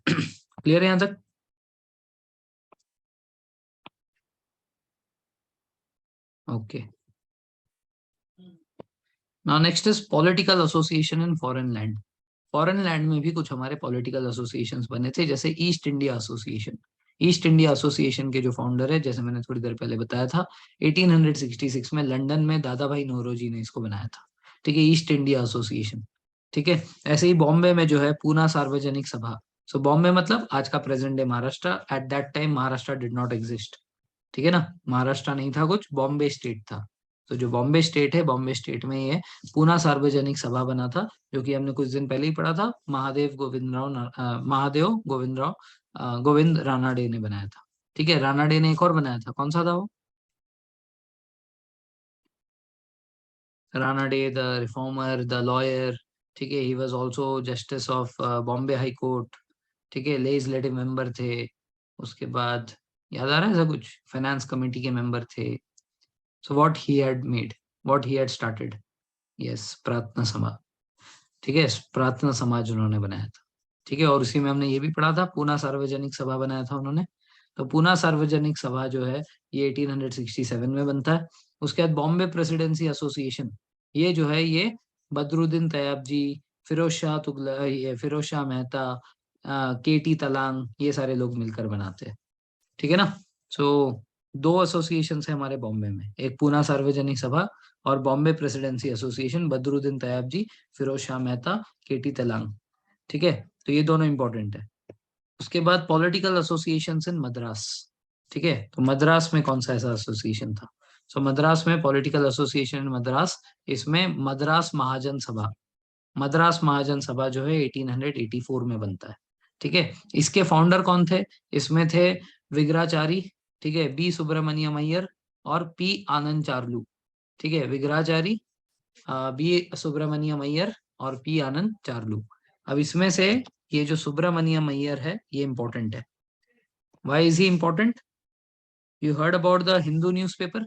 Clear है यहां तक? Okay. Now next is political association in foreign land. Foreign land में भी कुछ हमारे पॉलिटिकल एसोसिएशंस बने थे, जैसे east India association. East India association के जो फाउंडर है, जैसे मैंने थोड़ी देर पहले बताया था, 1866 में लंदन में दादा भाई नौरोजी ने इसको बनाया था। ठीक है, ईस्ट इंडिया एसोसिएशन। ठीक है, ऐसे ही बॉम्बे में जो है पूना सार्वजनिक सभा। सो बॉम्बे मतलब आज का present day Maharashtra, eight that time Maharashtra did not exist. ठीक है ना, महाराष्ट्र नहीं था कुछ, बॉम्बे स्टेट था। तो जो बॉम्बे स्टेट है, बॉम्बे स्टेट में ये पूना सार्वजनिक सभा बना था, जो कि हमने कुछ दिन पहले ही पढ़ा था, महादेव गोविंद राव गोविंद रानाडे ने बनाया था। ठीक है, रानाडे ने एक और बनाया था, कौन सा था वो? Ranade the reformer, the lawyer. ठीक है, he was also justice of Bombay high court, ठीक है, लेजिस्लेटिव मेंबर थे। उसके बाद याद आ रहा है ऐसा कुछ, फाइनेंस कमेटी के मेंबर थे। So what he had made, what he had started, yes, प्रार्थना सभा। ठीक है, प्रार्थना समाज उन्होंने बनाया था। ठीक है, और उसी में हमने ये भी पढ़ा था, पूना सार्वजनिक सभा बनाया था उन्होंने। तो पूना सार्वजनिक सभा जो है ये 1867 में बनता है। उसके बाद बॉम्बे प्रेसिडेंसी एसोसिएशन, ये जो है ये बदरुद्दीन तैयबजी, फिरोज शाह तुगलक, ये फिरोज शाह मेहता, के टी तलांग, ये सारे लोग मिलकर बनाते हैं। ठीक है ना। सो दो एसोसिएशन है हमारे बॉम्बे में, एक पूना सार्वजनिक सभा और बॉम्बे प्रेसिडेंसी एसोसिएशन, बदरुद्दीन तैयबजी, फिरोज शाह मेहता, केटी तलांग। ठीक है, तो ये दोनों इंपॉर्टेंट है। उसके बाद पॉलिटिकल एसोसिएशन इन मद्रास। ठीक है, तो मद्रास में कौन सा ऐसा एसोसिएशन था? सो मद्रास में पॉलिटिकल एसोसिएशन इन मद्रास, इसमें मद्रास महाजन सभा, मद्रास महाजन सभा जो है 1884 में बनता है। ठीक है, इसके फाउंडर कौन थे? इसमें थे विग्राचारी, ठीक है, बी सुब्रमण्यम अय्यर और पी आनंद चार्लू। ठीक है, विग्राचारी, बी सुब्रमण्यम अय्यर और पी आनंद चार्लू। अब इसमें से ये जो सुब्रमण्यम अय्यर है ये इंपॉर्टेंट है। Why is he important? You heard about the Hindu newspaper,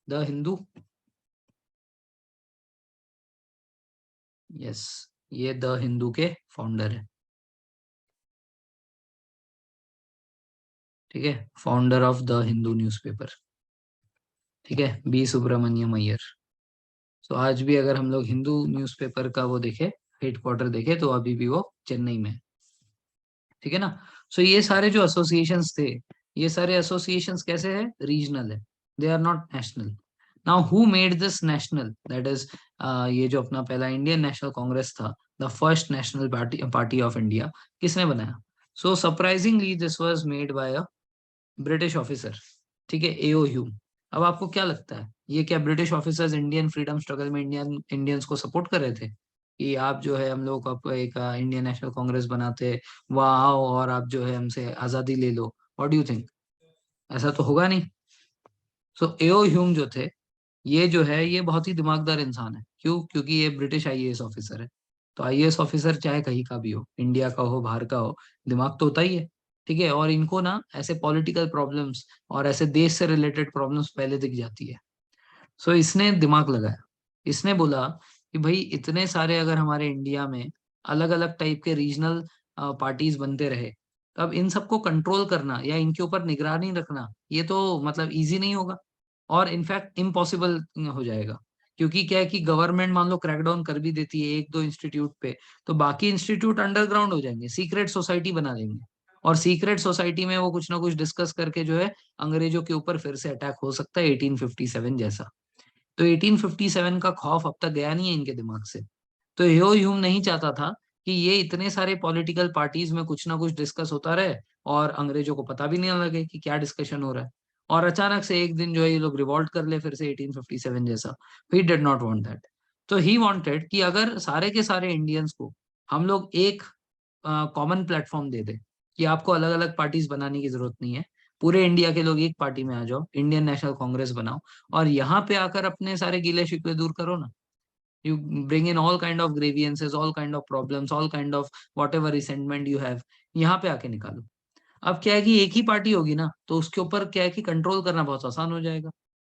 the Hindu? Yes, ये द हिंदू के फाउंडर है। ठीक है, founder of the Hindu newspaper. ठीक है, बी सुब्रमण्यम अय्यर। तो आज भी अगर हम लोग हिंदू न्यूज़पेपर का वो देखे, हेडक्वार्टर देखे, तो अभी भी वो चेन्नई में है। ठीक है ना। सो ये सारे जो एसोसिएशंस थे, ये सारे एसोसिएशंस कैसे है? रीजनल है, they are not national. Now who made this national, that is ये जो अपना पहला इंडियन नेशनल कांग्रेस था, the first national party party of India, किसने बनाया? So surprisingly this was made by a British officer. ठीक है, एओ ह्यूम। अब आपको क्या लगता है, ये क्या British officers Indian freedom struggle में इंडियंस को सपोर्ट कर रहे थे कि आप जो है हम लोग को एक इंडियन नेशनल कांग्रेस बनाते, वहां आओ और आप जो है हमसे आजादी ले लो? What do you think? ऐसा तो होगा नहीं। सो एओ ह्यूम जो थे, ये जो है ये बहुत ही दिमागदार इंसान है। क्यों? क्योंकि ये ब्रिटिश आईएएस ऑफिसर है। तो आईएएस ऑफिसर चाहे कहीं का भी हो, इंडिया का हो, बाहर का हो, दिमाग तो होता ही है। ठीक है, और इनको ना ऐसे पॉलिटिकल प्रॉब्लम्स और ऐसे देश से रिलेटेड प्रॉब्लम्स पहले दिख जाती है। सो इसने दिमाग लगाया, इसने बोला कि भाई इतने सारे अगर हमारे इंडिया में अलग अलग टाइप के रीजनल पार्टीज बनते रहे, तब इन सबको कंट्रोल करना या इनके ऊपर निगरानी रखना ये तो मतलब इजी नहीं होगा, और इनफैक्ट इम्पॉसिबल हो जाएगा। क्योंकि क्या है कि गवर्नमेंट मान लो क्रैकडाउन कर भी देती है एक दो इंस्टीट्यूट पे, तो बाकी इंस्टीट्यूट अंडरग्राउंड हो जाएंगे, सीक्रेट सोसाइटी बना देंगे, और सीक्रेट सोसाइटी में वो कुछ ना कुछ डिस्कस करके जो है अंग्रेजों के ऊपर फिर से अटैक हो सकता है 1857 जैसा। तो 1857 का खौफ अब तक गया नहीं है इनके दिमाग से। तो ह्यो ह्यूम नहीं चाहता था कि ये इतने सारे पॉलिटिकल पार्टीज में कुछ ना कुछ डिस्कस होता रहे और अंग्रेजों को पता भी नहीं लगे कि क्या डिस्कशन हो रहा है, और अचानक से एक दिन जो है ये लोग रिवॉल्ट कर ले फिर से 1857 जैसा। He did not want that. तो ही वांटेड कि अगर सारे के सारे इंडियंस को हम लोग एक कॉमन प्लेटफॉर्म दे दे कि आपको अलग अलग पार्टीज बनाने की जरूरत नहीं है, पूरे इंडिया के लोग एक पार्टी में आ जाओ, इंडियन नेशनल कांग्रेस बनाओ, और यहाँ पे आकर अपने सारे गिले शिकवे दूर करो ना। You bring in all kind of grievances, all kind of problems, all kind of whatever resentment you have, यहाँ पे आके निकालो। अब क्या है कि एक ही पार्टी होगी ना, तो उसके ऊपर क्या है कि कंट्रोल करना बहुत आसान हो जाएगा।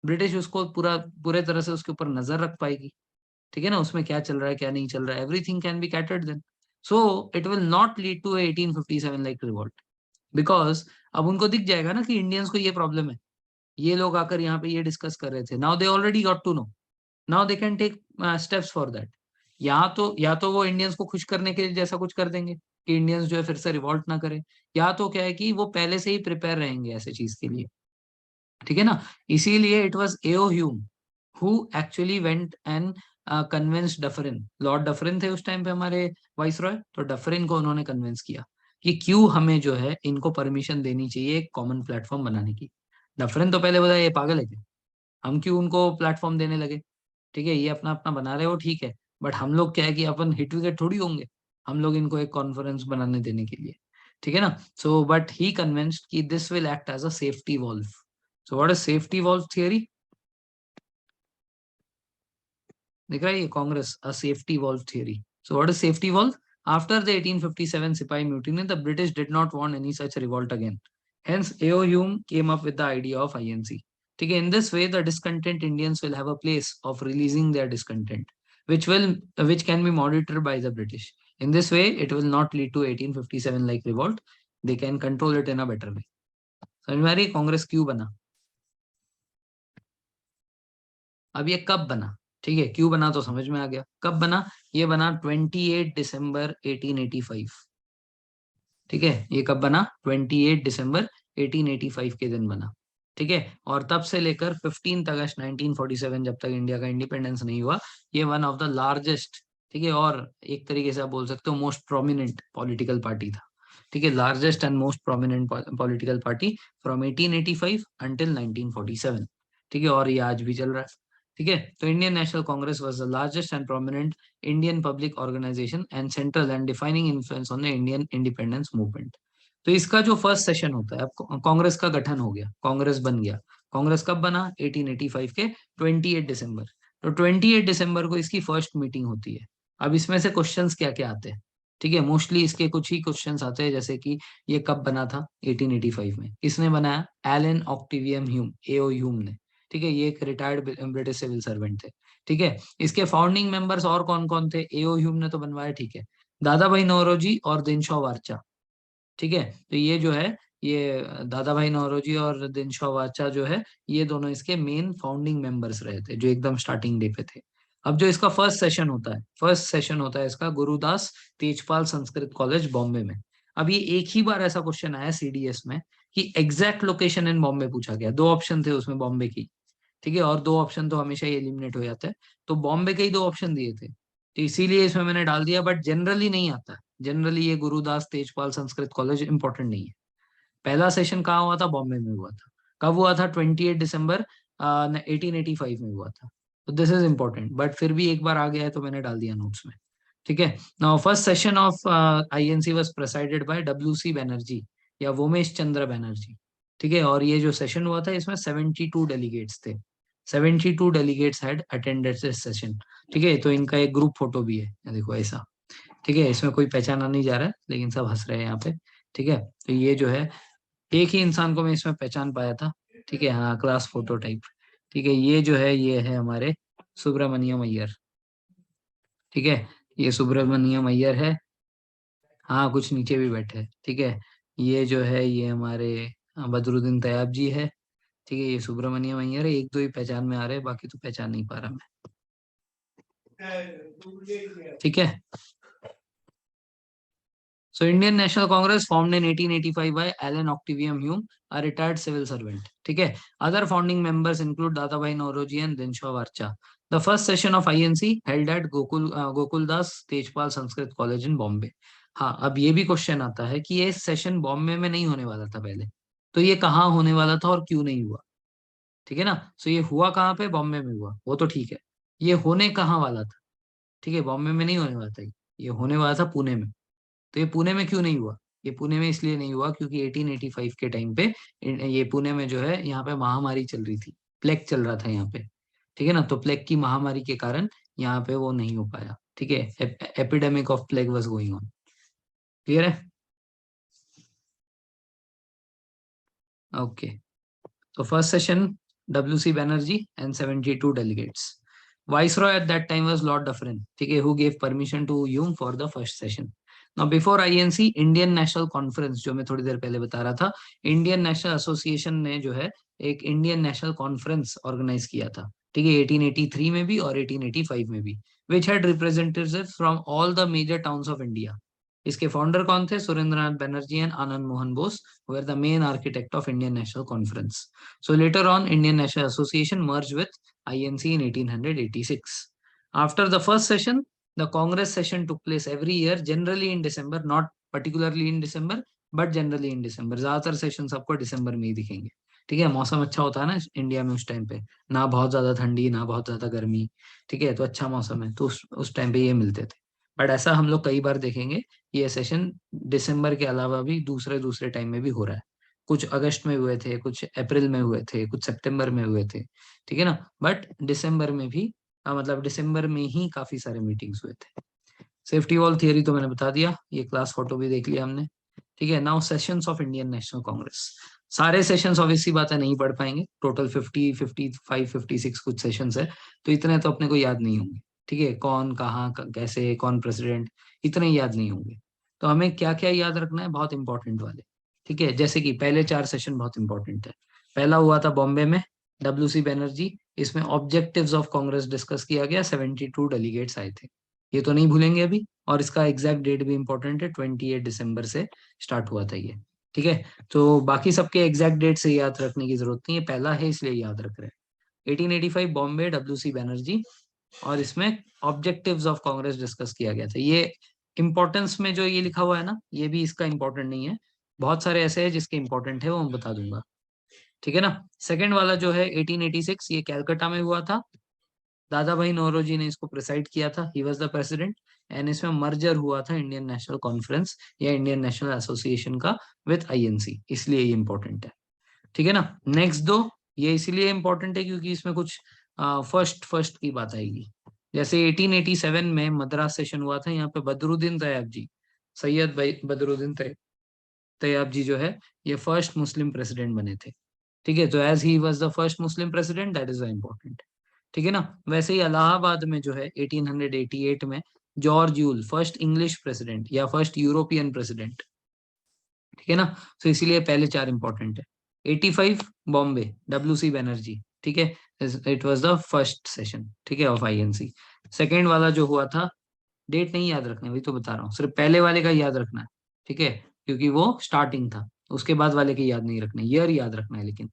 ब्रिटिश उसको पूरा पूरे तरह से उसके ऊपर नजर रख पाएगी। ठीक है ना, उसमें क्या चल रहा है क्या नहीं चल रहा है, everything can be catered then. So it will not lead to 1857 like revolt, because अब उनको दिख जाएगा ना कि इंडियंस को ये प्रॉब्लम है, ये लोग आकर यहाँ पे ये डिस्कस कर रहे थे, now they already got to know, now they can take steps for that. यहाँ तो या तो वो इंडियंस को खुश करने के लिए जैसा कुछ कर देंगे कि इंडियंस जो है फिर से रिवॉल्ट ना करे, या तो क्या है कि वो पहले से ही प्रिपेयर रहेंगे ऐसे चीज के लिए। ठीक है ना। इसीलिए it was AO Hume who actually went and convince Dufferin, Lord Dufferin थे उस टाइम पे हमारे वाइस रॉय, तो डफरिन को उन्होंने कन्विंस किया कि क्यों हमें जो है इनको परमिशन देनी चाहिए एक कॉमन प्लेटफॉर्म बनाने की। डफरिन तो पहले बोला ये पागल है क्या, हम क्यों उनको प्लेटफॉर्म देने लगे? ठीक है, ये अपना अपना बना रहे हो ठीक है, बट हम लोग क्या है कि अपन हिट विकेट थोड़ी होंगे, हम लोग इनको एक कॉन्फ्रेंस बनाने देने के लिए। ठीक है ना। सो बट ही कन्विंस्ड कि this will act as a safety valve. So what is safety valve theory? दिख रहा है ये Congress, a safety valve theory. So what is safety valve? After the 1857 Sipahi mutiny, the British did not want any such revolt again. Hence, A.O. Hume came up with the idea of INC. Okay, in this way, the discontent Indians will have a place of releasing their discontent, which can be monitored by the British. In this way, it will not lead to 1857 like revolt. They can control it in a better way. समझ में आ रही कांग्रेस क्यों बना? अब ये कब बना? ठीक है, क्यों बना तो समझ में आ गया। कब बना? ये बना 28 दिसंबर 1885। ठीक है, ये कब बना? 28 दिसंबर 1885 के दिन बना। ठीक है, और तब से लेकर 15 अगस्त 1947 जब तक इंडिया का इंडिपेंडेंस नहीं हुआ, ये वन ऑफ द लार्जेस्ट, ठीक है, और एक तरीके से आप बोल सकते हो मोस्ट प्रोमिनेंट पॉलिटिकल पार्टी था। ठीक है, largest and most prominent political party from 1885 until 1947। ठीक है, और ये आज भी चल रहा है। ठीक है, तो Indian National Congress was the largest and prominent Indian public organisation and central and defining influence on the Indian independence movement. तो इसका जो फर्स्ट सेशन होता है, अब कांग्रेस का गठन हो गया, कांग्रेस बन गया। कांग्रेस कब बना? 1885 के 28 दिसंबर। तो 28 दिसंबर को इसकी फर्स्ट मीटिंग होती है। अब इसमें से क्वेश्चंस क्या क्या आते हैं? ठीक है, मोस्टली इसके कुछ ही क्वेश्चंस आते हैं, जैसे कि ये कब बना था? 1885 में। इसने बनाया एलन ऑक्टेवियम ह्यूम, एओ ह्यूम ने। ठीक है, ये एक रिटायर्ड ब्रिटिश सिविल सर्वेंट थे। ठीक है, इसके फाउंडिंग मेंबर्स और कौन कौन थे? एओ ह्यूम ने तो बनवाया, ठीक है, दादा भाई नौरोजी और दिनशॉ वार्चा। ठीक है, तो ये जो है, ये दादा भाई नौरोजी और दिनशॉ वाचा जो है, ये दोनों इसके मेन फाउंडिंग मेंबर्स रहे थे, जो एकदम स्टार्टिंग डे पे थे। अब जो इसका फर्स्ट सेशन होता है इसका गुरुदास तेजपाल संस्कृत कॉलेज बॉम्बे में। अब ये एक ही बार ऐसा क्वेश्चन आया सीडीएस में कि एग्जैक्ट लोकेशन इन बॉम्बे पूछा गया। दो ऑप्शन थे उसमें बॉम्बे की। ठीक है, और दो ऑप्शन तो हमेशा ही एलिमिनेट हो जाते हैं, तो बॉम्बे के ही दो ऑप्शन दिए थे, तो इसीलिए इसमें मैंने डाल दिया। बट जनरली नहीं आता, जनरली ये गुरुदास तेजपाल संस्कृत कॉलेज इंपॉर्टेंट नहीं है। पहला सेशन कहाँ हुआ था? बॉम्बे में हुआ था। कब हुआ था? 28 दिसंबर 1885 में हुआ था। तो दिस इज इंपॉर्टेंट, बट फिर भी एक बार आ गया है तो मैंने डाल दिया नोट्स में। ठीक है, now first session of INC was presided by W C Banerjee या वोमेश चंद्र बैनर्जी। ठीक है, और ये जो सेशन हुआ था इसमें 72 डेलीगेट्स थे। 72 delegates had attended this session. ठीक है, तो इनका एक ग्रुप फोटो भी है, ये देखो ऐसा। ठीक है, इसमें कोई पहचाना नहीं जा रहा है, लेकिन सब हंस रहे हैं यहाँ पे। ठीक है, तो ये जो है, एक ही इंसान को मैं इसमें पहचान पाया था। ठीक है, हाँ, क्लास फोटो टाइप। ठीक है, ये जो है, ये है हमारे सुब्रमण्यम अय्यर। ठीक है, ये सुब्रमण्यम अय्यर है। हाँ, कुछ नीचे भी बैठे हैं। ठीक है, ये जो है, ये हमारे बदरुद्दीन तैयब जी है। ठीक है, ये सुब्रमण्यम अय्यर है। एक दो ही पहचान में आ रहे हैं, बाकी तो पहचान नहीं पा रहा मैं। ठीक है, so Indian National Congress formed in 1885 by Alan Octavian Hume, a retired civil servant. ठीक है, other founding members include Dadabhai Naoroji and Dinshaw Varcha. The first session of INC held at Gokul Das Tejpal Sanskrit College in Bombay. हाँ, अब ये भी question आता है कि ये सेशन बॉम्बे में नहीं होने वाला था पहले, तो ये कहाँ होने वाला था और क्यों नहीं हुआ? ठीक है ना, सो ये हुआ कहाँ पे? बॉम्बे में हुआ, वो तो ठीक है। ये होने कहाँ वाला था? ठीक है, बॉम्बे में नहीं होने वाला था, ये होने वाला था पुणे में। तो ये पुणे में क्यों नहीं हुआ? ये पुणे में इसलिए नहीं हुआ क्योंकि 1885 के टाइम पे ये पुणे में जो है, यहाँ पे महामारी चल रही थी, प्लेग चल रहा था यहाँ पे। ठीक है ना, तो प्लेग की महामारी के कारण यहाँ पे वो नहीं हो पाया। ठीक है, epidemic of plague was going on. Clear है? Okay, so first session, W.C. Banerjee and 72 delegates. Viceroy at that time was Lord Dufferin, okay, who gave permission to Hume for the first session. Now before INC, Indian National Conference, जो मैं थोड़ी देर पहले बता रहा था, Indian national association ने जो है एक इंडियन नेशनल कॉन्फ्रेंस ऑर्गेनाइज किया था। ठीक है, 1883 में भी और 1885 में भी, which had representatives from all the major towns of India. इसके फाउंडर कौन थे? Surendranath Banerjee and Anand Mohan Bose were the main architect of Indian National Conference. So later on, Indian National Association merged with INC in 1886. After the first session, the Congress session took place every year, generally in December, not particularly in December, but generally in December. ज्यादातर session आपको दिसंबर में ही दिखेंगे। ठीक है, मौसम अच्छा होता है ना इंडिया में उस टाइम पे, ना बहुत ज्यादा ठंडी ना बहुत ज्यादा गर्मी। ठीक है, तो अच्छा मौसम है, तो उस टाइम पे ये मिलते थे। बट ऐसा हम लोग कई बार देखेंगे, ये सेशन दिसंबर के अलावा भी दूसरे दूसरे टाइम में भी हो रहा है। कुछ अगस्त में हुए थे, कुछ अप्रैल में हुए थे, कुछ सितंबर में हुए थे। ठीक है ना, बट दिसंबर में भी मतलब दिसंबर में ही काफी सारे मीटिंग्स हुए थे। सेफ्टी वॉल थियरी तो मैंने बता दिया, ये क्लास फोटो भी देख लिया हमने। ठीक है, now sessions of Indian National Congress. सारे सेशंस ऑब्वियसली बात है नहीं पढ़ पाएंगे, टोटल 55 56 कुछ सेशंस है, तो इतने तो अपने को याद नहीं होंगे। ठीक है, कौन कहाँ कैसे, कौन प्रेसिडेंट, इतने याद नहीं होंगे। तो हमें क्या क्या याद रखना है, बहुत इंपॉर्टेंट वाले। ठीक है, जैसे कि पहले 4 सेशन बहुत इंपॉर्टेंट है। पहला हुआ था बॉम्बे में, डब्ल्यू सी बनर्जी। इसमें ऑब्जेक्टिव्स ऑफ कांग्रेस डिस्कस किया गया, 72 डेलीगेट्स आए थे, ये तो नहीं भूलेंगे अभी। और इसका एग्जैक्ट डेट भी इंपॉर्टेंट है, 28 दिसंबर से स्टार्ट हुआ था ये। ठीक है, तो बाकी सबके एग्जैक्ट डेट से याद रखने की जरूरत नहीं है, पहला है इसलिए याद रख रहे हैं। 1885 बॉम्बे, डब्ल्यू सी बनर्जी। और इसमें ऑब्जेक्टिव्स ऑफ कांग्रेस डिस्कस किया गया था। ये इंपॉर्टेंस में जो ये लिखा हुआ है ना, ये भी इसका इंपॉर्टेंट नहीं है, बहुत सारे ऐसे हैं जिसके इंपॉर्टेंट है, वो मैं बता दूंगा। ठीक है ना। सेकंड वाला जो है 1886, ये कैलकाटा में हुआ था। दादा भाई नौरोजी ने इसको प्रिसाइड किया था, ही वॉज द प्रेसिडेंट। एंड इसमें मर्जर हुआ था इंडियन नेशनल कॉन्फ्रेंस या इंडियन नेशनल एसोसिएशन का विथ आईएनसी, इसलिए ये इंपॉर्टेंट है। ठीक है ना। नेक्स्ट दो, ये इसीलिए इंपॉर्टेंट है क्योंकि इसमें कुछ फर्स्ट फर्स्ट की बात आएगी। जैसे 1887 में मद्रास सेशन हुआ था, यहाँ पे बदरुद्दीन तैयब जी, सैयद भाई बदरुद्दीन तैयब जी जो है, ये फर्स्ट मुस्लिम प्रेसिडेंट बने थे। ठीक है, तो as he was the first Muslim president, that is important. ठीक है ना। वैसे ही इलाहाबाद में जो है 1888 में George Yule, first English president या फर्स्ट यूरोपियन प्रेसिडेंट। ठीक है ना। तो इसीलिए पहले 4 इंपॉर्टेंट है। 85 बॉम्बे, डब्ल्यू सी बनर्जी। ठीक है, it was the first session, ठीक है, ऑफ आईएनसी। सेकेंड वाला जो हुआ था, डेट नहीं याद रखना है, वही तो बता रहा हूँ, सिर्फ पहले वाले का याद रखना है। ठीक है, क्योंकि वो स्टार्टिंग था, उसके बाद वाले के याद नहीं रखना, ईयर याद रखना है लेकिन।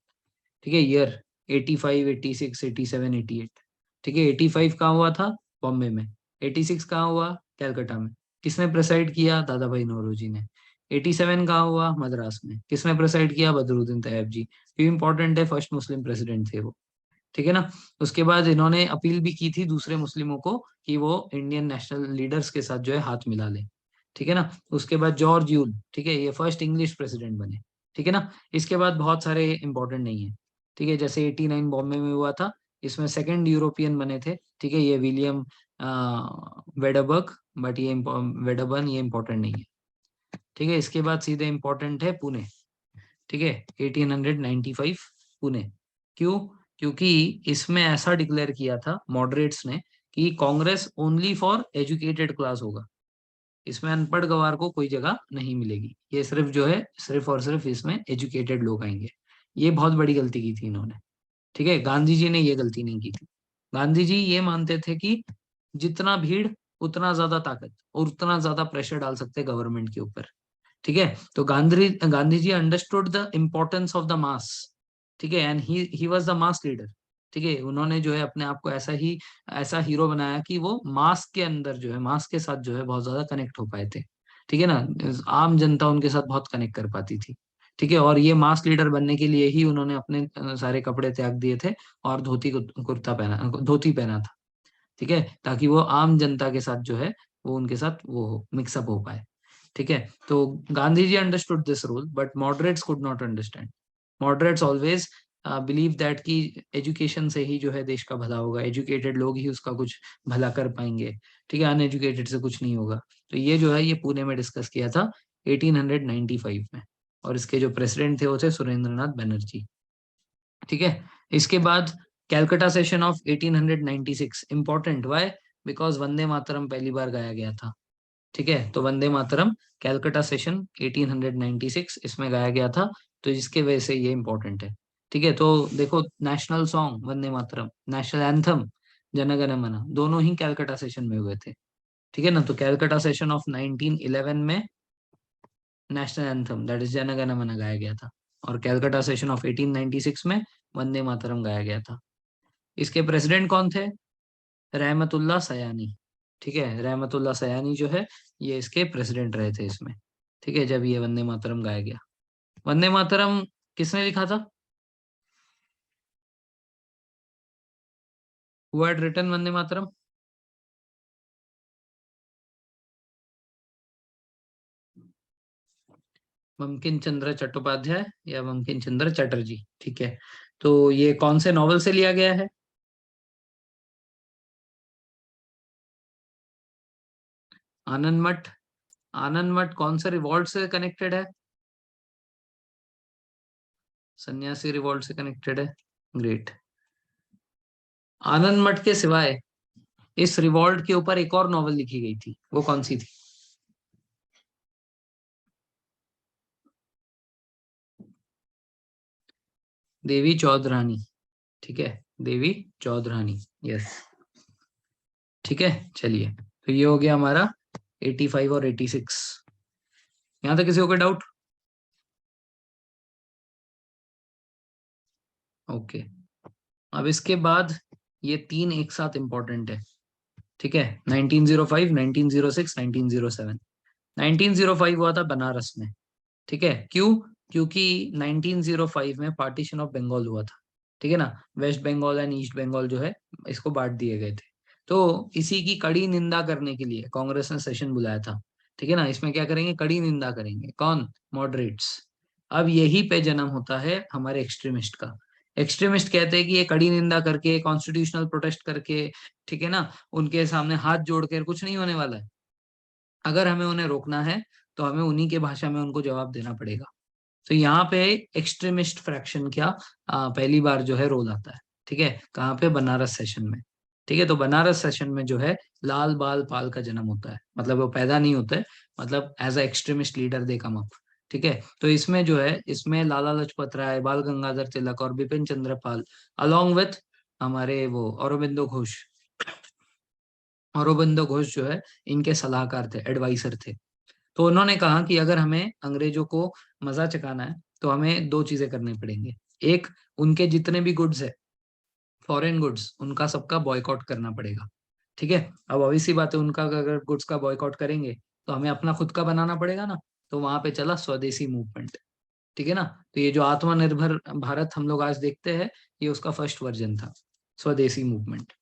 ठीक है, ईयर 85 86 87 88। ठीक है, 85 कहाँ हुआ था, बॉम्बे में। 86 कहाँ हुआ, कैलकाटा में। किसने प्रेसाइड किया, दादा भाई नौरोजी ने। 87 कहाँ हुआ, मद्रास में। किसने प्रेसाइड किया, बदरुद्दीन तैयब जी। ये इंपॉर्टेंट है, फर्स्ट मुस्लिम प्रेसिडेंट थे वो। ठीक है ना। उसके बाद इन्होंने अपील भी की थी दूसरे मुस्लिमों को कि वो इंडियन नेशनल लीडर्स के साथ जो है हाथ मिला ले। ठीक है ना। उसके बाद जॉर्ज यूल, ठीक है, ये फर्स्ट इंग्लिश प्रेसिडेंट बने। ठीक है ना। इसके बाद बहुत सारे इंपॉर्टेंट नहीं है। ठीक है, जैसे 89 बॉम्बे में हुआ था, इसमें सेकंड यूरोपियन बने थे। ठीक है, ये विलियम वेडबर्ग, बट ये वेडबर्न, ये इंपॉर्टेंट नहीं है। ठीक है, इसके बाद सीधे इंपॉर्टेंट है पुणे। ठीक है, 1895 पुणे। क्यों, क्योंकि इसमें ऐसा डिक्लेयर किया था मॉडरेट्स ने कि Congress only for educated class होगा, इसमें अनपढ़ गवार को कोई जगह नहीं मिलेगी, ये सिर्फ जो है सिर्फ और सिर्फ इसमें एजुकेटेड लोग आएंगे। ये बहुत बड़ी गलती की थी इन्होंने। ठीक है, गांधी जी ने ये गलती नहीं की थी। गांधी जी ये मानते थे कि जितना भीड़ उतना ज्यादा ताकत और उतना ज्यादा प्रेशर डाल सकते गवर्नमेंट के ऊपर। ठीक है, तो Gandhi ji understood the importance of the mass. ठीक है, and he was the mass leader. ठीक है, उन्होंने जो है अपने आप को ऐसा हीरो बनाया कि वो मास के अंदर जो है, मास के साथ जो है बहुत ज्यादा कनेक्ट हो पाए थे। ठीक है ना, आम जनता उनके साथ बहुत कनेक्ट कर पाती थी। ठीक है, और ये मास लीडर बनने के लिए ही उन्होंने अपने सारे कपड़े त्याग दिए थे और कुर्ता पहना, धोती पहना था। ठीक है, ताकि वो आम जनता के साथ जो है वो उनके साथ वो मिक्सअप हो पाए। ठीक है, तो Gandhi ji understood this rule but moderates could not understand. Moderates always believe that कि एजुकेशन से ही जो है देश का भला होगा, एजुकेटेड लोग ही उसका कुछ भला कर पाएंगे। ठीक है, अनएजुकेटेड से कुछ नहीं होगा। तो ये जो है ये पुणे में डिस्कस किया था 1895 में, और इसके जो प्रेसिडेंट थे वो थे सुरेंद्र नाथ बनर्जी। ठीक है, इसके बाद Calcutta session of 1896 important, why, because Vande Mataram पहली बार गाया गया था। ठीक है, तो वंदे मातरम कैलकाटा सेशन 1896 इसमें गाया गया था, तो जिसके वजह से ये इंपॉर्टेंट है। ठीक है, तो देखो, national song Vande Mataram, national anthem Jana Gana मन, दोनों ही कैलकाटा सेशन में हुए थे। ठीक है ना, तो कैलकाटा सेशन ऑफ 1911 में national anthem that is Jana Gana मन गाया गया था, और कैलकाटा सेशन ऑफ 1896 में वंदे मातरम गाया गया था। इसके प्रेसिडेंट कौन थे, रहमतुल्लाह सयानी। ठीक है, रहमतुल्लाह सयानी जो है ये इसके प्रेसिडेंट रहे थे इसमें। ठीक है, जब ये वंदे मातरम गाया गया। वंदे मातरम किसने लिखा था, who had written Vande Mataram. Bankim Chandra Chattopadhyay या बंकिम चंद्र चटर्जी। ठीक है, तो ये कौन से नॉवल से लिया गया है, आनंद मठ, आनंद मठ कौन से रिवॉल्ट से कनेक्टेड है? सन्यासी रिवॉल्ट से कनेक्टेड है। ग्रेट। आनंद मठ के सिवाय इस रिवॉल्ट के ऊपर एक और नॉवल लिखी गई थी, वो कौन सी थी? देवी चौधरानी। ठीक है, देवी चौधरानी, यस। ठीक है, चलिए, तो ये हो गया हमारा 85 और 86। यहां तक किसी को कोई डाउट? ओके। अब इसके बाद ये तीन एक साथ इंपॉर्टेंट है। ठीक है, 1905, 1906, 1907। 1905 हुआ था बनारस में। ठीक है, क्यों? क्योंकि 1905 में पार्टीशन ऑफ बंगाल हुआ था। ठीक है ना, West Bengal and East Bengal जो है, इसको बांट दिए गए थे। तो इसी की कड़ी निंदा करने के लिए कांग्रेस ने सेशन बुलाया था। ठीक है ना, इसमें क्या करेंगे? कड़ी निंदा करेंगे। कौन? मॉडरेट्स। अब यही पे जन्म होता है हमारे एक्सट्रीमिस्ट का। एक्सट्रीमिस्ट कहते हैं कि ये कड़ी निंदा करके, कॉन्स्टिट्यूशनल प्रोटेस्ट करके, ठीक है ना, उनके सामने हाथ जोड़ कर कुछ नहीं होने वाला है। अगर हमें उन्हें रोकना है तो हमें उन्हीं के भाषा में उनको जवाब देना पड़ेगा। तो यहाँ पे एक्सट्रीमिस्ट फ्रैक्शन क्या पहली बार जो है रोल आता है। ठीक है, कहाँ पे? बनारस सेशन में। ठीक है, तो बनारस सेशन में जो है लाल बाल पाल का जन्म होता है, मतलब वो पैदा नहीं होता है, मतलब as a extremist leader they come up. ठीक है, तो इसमें जो है, इसमें लाला लाजपत राय, बाल गंगाधर तिलक और बिपिन चंद्र पाल, अलोंग विथ हमारे वो अरबिंदो घोष। अरबिंदो घोष जो है इनके सलाहकार थे, एडवाइसर थे। तो उन्होंने कहा कि अगर हमें अंग्रेजों को मजा चखाना है तो हमें दो चीजें करनी पड़ेंगी। एक, उनके जितने भी गुड्स है, फॉरेन गुड्स, उनका सबका बॉयकॉट करना पड़ेगा। ठीक है, अब obvious सी बात है, उनका अगर गुड्स का बॉयकॉट करेंगे तो हमें अपना खुद का बनाना पड़ेगा ना। तो वहां पे चला स्वदेशी मूवमेंट। ठीक है ना, तो ये जो आत्मनिर्भर भारत हम लोग आज देखते हैं, ये उसका फर्स्ट वर्जन था, स्वदेशी मूवमेंट।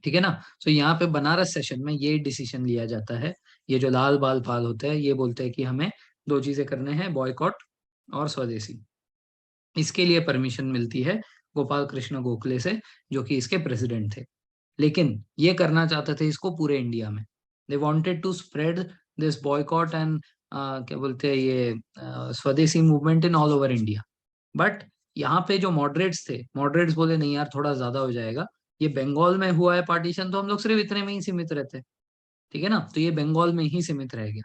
ठीक है ना, तो यहाँ पे बनारस सेशन में ये डिसीजन लिया जाता है। ये जो लाल बाल पाल होते हैं, ये बोलते हैं कि हमें दो चीजें करने हैं, बॉयकॉट और स्वदेशी। इसके लिए परमिशन मिलती है गोपाल कृष्ण गोखले से, जो कि इसके प्रेसिडेंट थे। लेकिन ये करना चाहते थे इसको पूरे इंडिया में। They wanted to spread this boycott and क्या बोलते हैं ये swadeshi movement in all over India. But यहाँ पे जो मॉडरेट्स थे, मॉडरेट्स बोले नहीं यार, थोड़ा ज्यादा हो जाएगा। ये बंगाल में हुआ है पार्टीशन, तो हम लोग सिर्फ इतने में ही सीमित रहते। ठीक है ना, तो ये बंगाल में ही सीमित रह गया।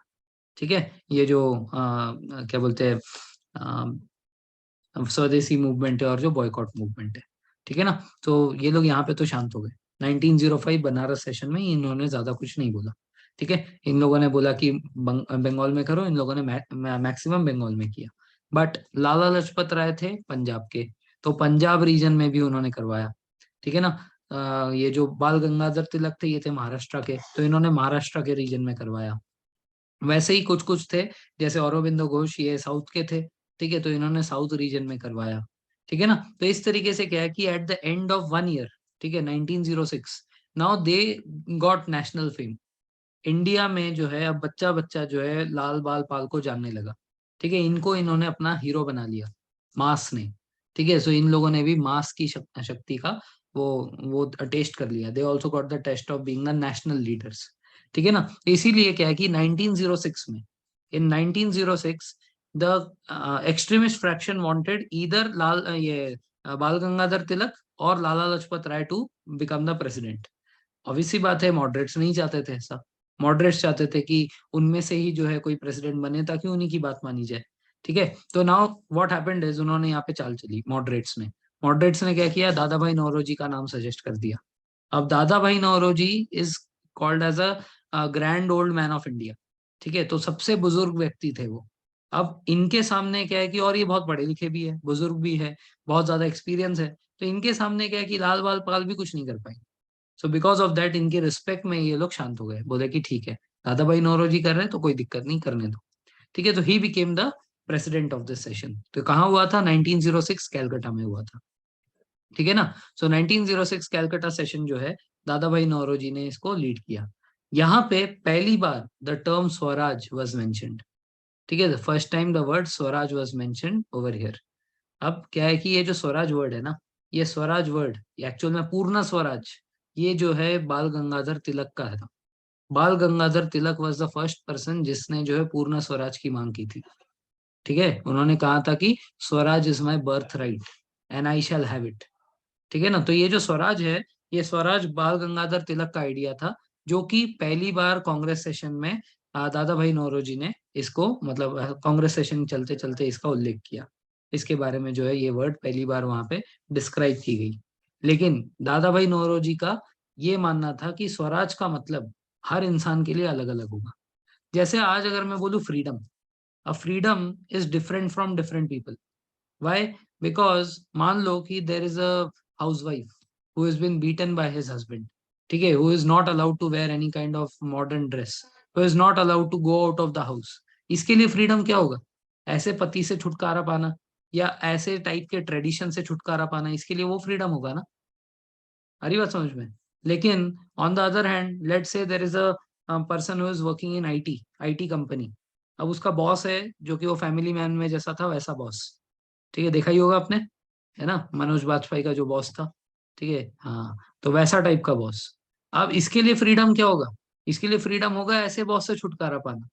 ठीक है, ये जो क्या बोलते हैं स्वदेशी मूवमेंट है और जो बॉयकॉट मूवमेंट है। ठीक है ना, तो ये लोग यहाँ पे तो शांत हो गए। 1905 बनारस सेशन में इन्होंने ज्यादा कुछ नहीं बोला। ठीक है, इन लोगों ने बोला कि बंगाल में करो, इन लोगों ने मैक्सिमम बंगाल में किया। बट लाला लाजपत राय थे पंजाब के, तो पंजाब रीजन में भी उन्होंने करवाया। ठीक है ना, ये जो बाल गंगाधर तिलक थे, ये थे महाराष्ट्र के, तो इन्होंने महाराष्ट्र के रीजन में करवाया। वैसे ही कुछ कुछ थे, जैसे औरोबिंदो घोष, ये साउथ के थे। ठीक है, तो इन्होंने साउथ रीजन में करवाया। ठीक है ना, तो इस तरीके से क्या है कि at the end of 1 year, ठीक है, 1906, now they got national fame. India में जो है अब बच्चा बच्चा जो है लाल बाल पाल को जानने लगा। ठीक है, इनको इन्होंने अपना हीरो बना लिया, मास ने। ठीक है, सो इन लोगों ने भी मास की शक्ति का वो टेस्ट कर लिया। They also got the test of being the national leaders. ठीक है ना, इसीलिए क्या है कि 1906 में, in 1906, the extremist fraction wanted either ये बाल गंगाधर तिलक और Lala Lajpat Rai to become the president. Obvious सी बात है, मॉडरेट्स नहीं चाहते थे ऐसा। मॉडरेट्स चाहते थे कि उनमें से ही जो है कोई प्रेसिडेंट बने, ताकि उन्हीं की बात मानी जाए। ठीक है, तो नाउ व्हाट हैपेंड इज, उन्होंने यहाँ पे चाल चली मॉडरेट्स ने क्या किया, दादा भाई नौरोजी का नाम सजेस्ट कर दिया। अब Dadabhai Naoroji is called as a grand old man of India. ठीक है, तो सबसे बुजुर्ग व्यक्ति थे वो। अब इनके सामने क्या है कि, और ये बहुत पढ़े लिखे भी है, बुजुर्ग भी है, बहुत ज्यादा एक्सपीरियंस है, तो इनके सामने क्या है कि लाल बाल पाल भी कुछ नहीं कर पाए। सो बिकॉज ऑफ दैट, इनके रिस्पेक्ट में ये लोग शांत हो गए, बोले कि ठीक है, दादा भाई नौरोजी कर रहे हैं तो कोई दिक्कत नहीं, करने दो। ठीक है, तो he became the president of this session. तो कहाँ हुआ था? 1906 कैलकाटा में हुआ था। ठीक है ना, सो 1906 कैलकाटा सेशन जो है, दादा भाई नौरोजी ने इसको लीड किया। यहाँ पे पहली बार the term swaraj was mentioned. ठीक है, the first time the word swaraj was mentioned over here. अब क्या है कि ये जो स्वराज वर्ड है ना, ये स्वराज वर्ड एक्चुअल में पूर्ण स्वराज, ये जो है बाल गंगाधर तिलक का था। बाल गंगाधर तिलक वॉज द फर्स्ट पर्सन जिसने जो है पूर्ण स्वराज की मांग की थी। ठीक है, उन्होंने कहा था कि Swaraj is my birth right and I shall have it. ठीक है ना, तो ये जो स्वराज है, ये स्वराज बाल गंगाधर तिलक का आइडिया था, जो कि पहली बार कांग्रेस सेशन में दादा भाई नौरोजी ने इसको मतलब कांग्रेस सेशन चलते चलते इसका उल्लेख किया। इसके बारे में जो है ये वर्ड पहली बार वहां पे डिस्क्राइब की गई। लेकिन दादा भाई नौरोजी का ये मानना था कि स्वराज का मतलब हर इंसान के लिए अलग अलग होगा। जैसे आज अगर मैं बोलूँ freedom, a freedom is different from different people. Why? Because मान लो कि there is a housewife who has been beaten by his husband, ठीक है, who is not allowed to wear any kind of modern dress, who is not allowed to go out of the house। इसके लिए freedom क्या होगा? ऐसे पति से छुटकारा पाना या ऐसे टाइप के ट्रेडिशन से छुटकारा पाना, इसके लिए वो फ्रीडम होगा ना। आ रही बात समझ में? लेकिन on the other hand let say there is a person who is working in IT, IT company. अब उसका बॉस है जो कि वो फैमिली मैन में जैसा था वैसा बॉस। ठीक है, देखा ही होगा आपने, है ना, मनोज बाजपेयी का जो बॉस था। ठीक है, हाँ, तो वैसा टाइप का बॉस। अब इसके लिए फ्रीडम क्या होगा? इसके लिए फ्रीडम होगा ऐसे बॉस से छुटकारा पाना।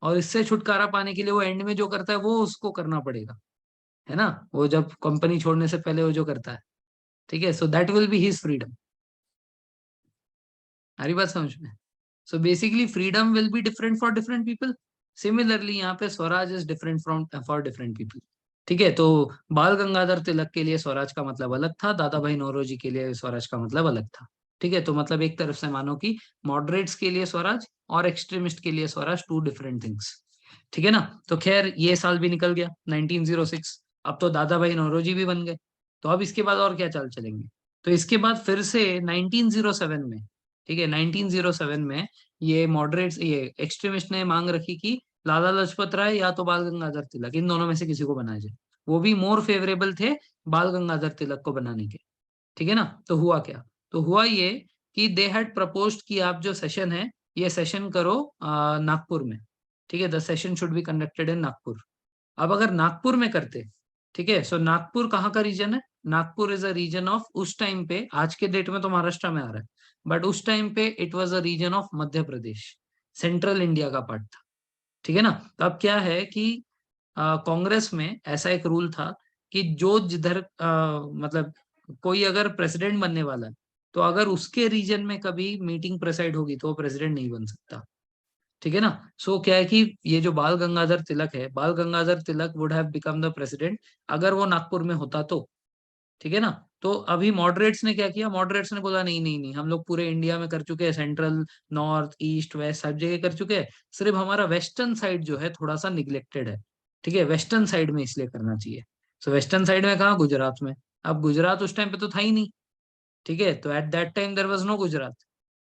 और इससे छुटकारा पाने के लिए वो एंड में जो करता है वो उसको करना पड़ेगा, है ना, वो जब कंपनी छोड़ने से पहले वो जो करता है। ठीक है, so that will be his freedom. हमारी बात समझ में? So basically freedom will be different for different people. Similarly यहाँ पे Swaraj is different from for different people. ठीक है, तो बाल गंगाधर तिलक के लिए स्वराज का मतलब अलग था, दादा भाई नौरोजी के लिए स्वराज का मतलब अलग था। ठीक है, तो मतलब एक तरफ से मानो कि मॉडरेट्स के लिए स्वराज और एक्सट्रीमिस्ट के लिए स्वराज, टू डिफरेंट थिंग्स। ठीक है ना। तो खैर ये साल भी निकल गया 1906। अब तो दादा भाई नौरोजी भी बन गए। तो अब इसके बाद और क्या चाल चलेंगे? तो इसके बाद फिर से 1907 में, ठीक है, 1907 में ये मॉडरेट्स, ये एक्सट्रीमिस्ट ने मांग रखी कि लाला लाजपत राय या तो बाल गंगाधर तिलक, इन दोनों में से किसी को बनाया जाए। वो भी मोर फेवरेबल थे बाल गंगाधर तिलक को बनाने के। ठीक है ना। तो हुआ क्या? तो हुआ ये कि दे हैड प्रपोज्ड कि आप जो सेशन है ये सेशन करो नागपुर में। ठीक है, the session should be conducted in Nagpur. अब अगर नागपुर में करते, ठीक है, सो नागपुर कहाँ का रीजन है? Nagpur is a region of, उस टाइम पे, आज के डेट में तो महाराष्ट्र में आ रहा है, बट उस टाइम पे it was a region of Madhya Pradesh, central India का पार्ट था। ठीक है ना। तो अब क्या है कि कांग्रेस में ऐसा एक रूल था कि जो जिधर मतलब कोई अगर प्रेसिडेंट बनने वाला है, तो अगर उसके रीजन में कभी मीटिंग प्रेसाइड होगी तो वो प्रेसिडेंट नहीं बन सकता। ठीक है ना। सो क्या है कि ये जो बाल गंगाधर तिलक है, Bal Gangadhar Tilak would have become the president अगर वो नागपुर में होता तो। ठीक है ना। तो अभी मॉडरेट्स ने क्या किया? मॉडरेट्स ने बोला नहीं नहीं नहीं, हम लोग पूरे इंडिया में कर चुके हैं, सेंट्रल, नॉर्थ, ईस्ट, वेस्ट सब जगह कर चुके हैं, सिर्फ हमारा वेस्टर्न साइड जो है थोड़ा सा निग्लेक्टेड है। ठीक है, वेस्टर्न साइड में इसलिए करना चाहिए। सो वेस्टर्न साइड में कहा? गुजरात में। अब गुजरात उस टाइम पे तो था ही नहीं। ठीक है, तो at that time there was no Gujarat.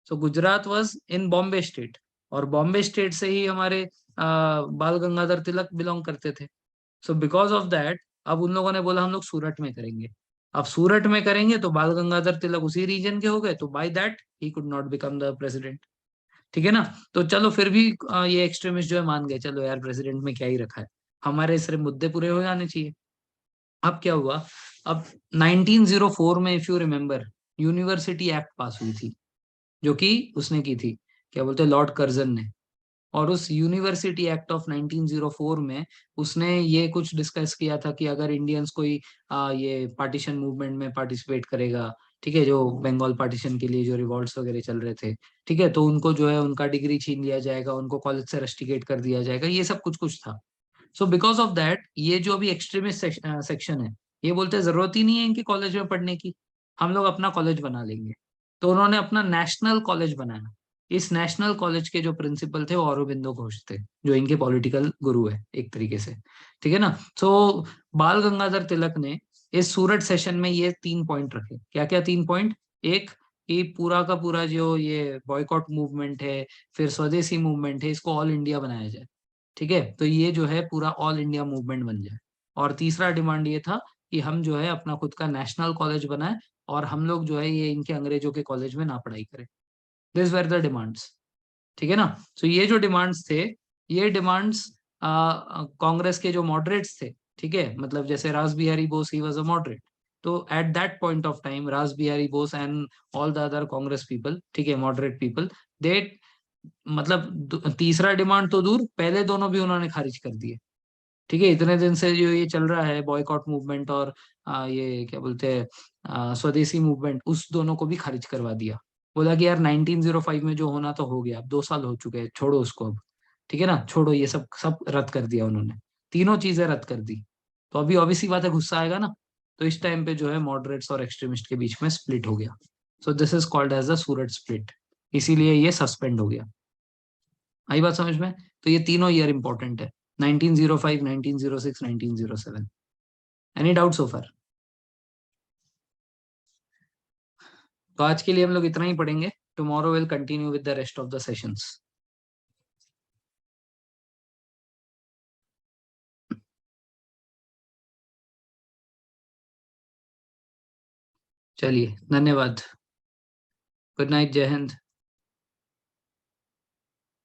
So Gujarat was in Bombay state, और बॉम्बे स्टेट से ही हमारे बाल गंगाधर तिलक बिलोंग करते थे। सो बिकॉज ऑफ दैट अब उन लोगों ने बोला हम लोग सूरत में करेंगे। अब सूरत में करेंगे तो बाल गंगाधर तिलक उसी रीजन के हो गए, तो by that he could not become the president. ठीक है ना। तो चलो फिर भी ये एक्सट्रीमिस्ट जो है मान गए, चलो यार प्रेसिडेंट में क्या ही रखा है, हमारे सिर्फ मुद्दे पूरे हो जाने चाहिए। अब क्या हुआ? अब 1904 में if you remember university act पास हुई थी, जो कि उसने की थी, क्या बोलते हैं, लॉर्ड कर्जन ने। और उस यूनिवर्सिटी एक्ट ऑफ 1904 में उसने ये कुछ डिस्कस किया था कि अगर इंडियंस कोई ये पार्टीशन मूवमेंट में पार्टिसिपेट करेगा, ठीक है, जो बंगाल पार्टीशन के लिए जो रिवॉल्ट्स वगैरह चल रहे थे, ठीक है, तो उनको जो है उनका डिग्री छीन लिया जाएगा, उनको कॉलेज से रस्टिकेट कर दिया जाएगा, ये सब कुछ कुछ था। सो बिकॉज ऑफ दैट ये जो अभी एक्सट्रीमिस्ट सेक्शन है, ये बोलते हैं जरूरत ही नहीं है इनकी कॉलेज में पढ़ने की, हम लोग अपना कॉलेज बना लेंगे। तो उन्होंने अपना नेशनल कॉलेज बनाया। इस नेशनल कॉलेज के जो प्रिंसिपल थे वो औरोबिंदो घोष थे, जो इनके पॉलिटिकल गुरु है एक तरीके से। ठीक है ना। सो बाल गंगाधर तिलक ने इस सूरत सेशन में ये 3 पॉइंट रखे। क्या क्या 3 पॉइंट? एक, कि पूरा का पूरा जो ये बॉयकॉट मूवमेंट है, फिर स्वदेशी मूवमेंट है, इसको ऑल इंडिया बनाया जाए। ठीक है, तो ये जो है पूरा ऑल इंडिया मूवमेंट बन जाए। और तीसरा डिमांड ये था कि हम जो है अपना खुद का नेशनल कॉलेज बनाए, और हम लोग जो है ये इनके अंग्रेजों के कॉलेज में ना पढ़ाई करें। This were the demands. ठीक है ना। सो ये जो डिमांड्स थे, ये डिमांड्स कांग्रेस के जो मॉडरेट्स थे, ठीक है, मतलब जैसे Ras Behari Bose, he was a moderate. तो at that point of time Ras Behari Bose and all the other Congress people, ठीक है, मॉडरेट पीपल, दे मतलब तीसरा डिमांड तो दूर, पहले दोनों भी उन्होंने खारिज कर दिए। ठीक है, इतने दिन से जो ये चल रहा है बॉयकॉट मूवमेंट और ये क्या बोलते हैं स्वदेशी मूवमेंट, उस दोनों को भी खारिज करवा दिया। बोला कि यार 1905 में जो होना तो हो गया, अब 2 साल हो चुके हैं, छोड़ो उसको अब। ठीक है ना, छोड़ो ये सब, सब रद्द कर दिया उन्होंने। तीनों चीजें रद्द कर दी। तो अभी ऑब्वियसली बात है, गुस्सा आएगा ना। तो इस टाइम पे जो है मॉडरेट्स और एक्सट्रीमिस्ट के बीच में स्प्लिट हो गया। So this is called as the Surat split. इसीलिए ये सस्पेंड हो गया। आई बात समझ में? तो ये तीनों ईयर इंपॉर्टेंट है, 1905, 1906, 1907। एनी डाउट सो फार? तो आज के लिए हम लोग इतना ही पढ़ेंगे। Tomorrow will continue with the rest of the sessions. चलिए, धन्यवाद। गुड नाइट, जय हिंद।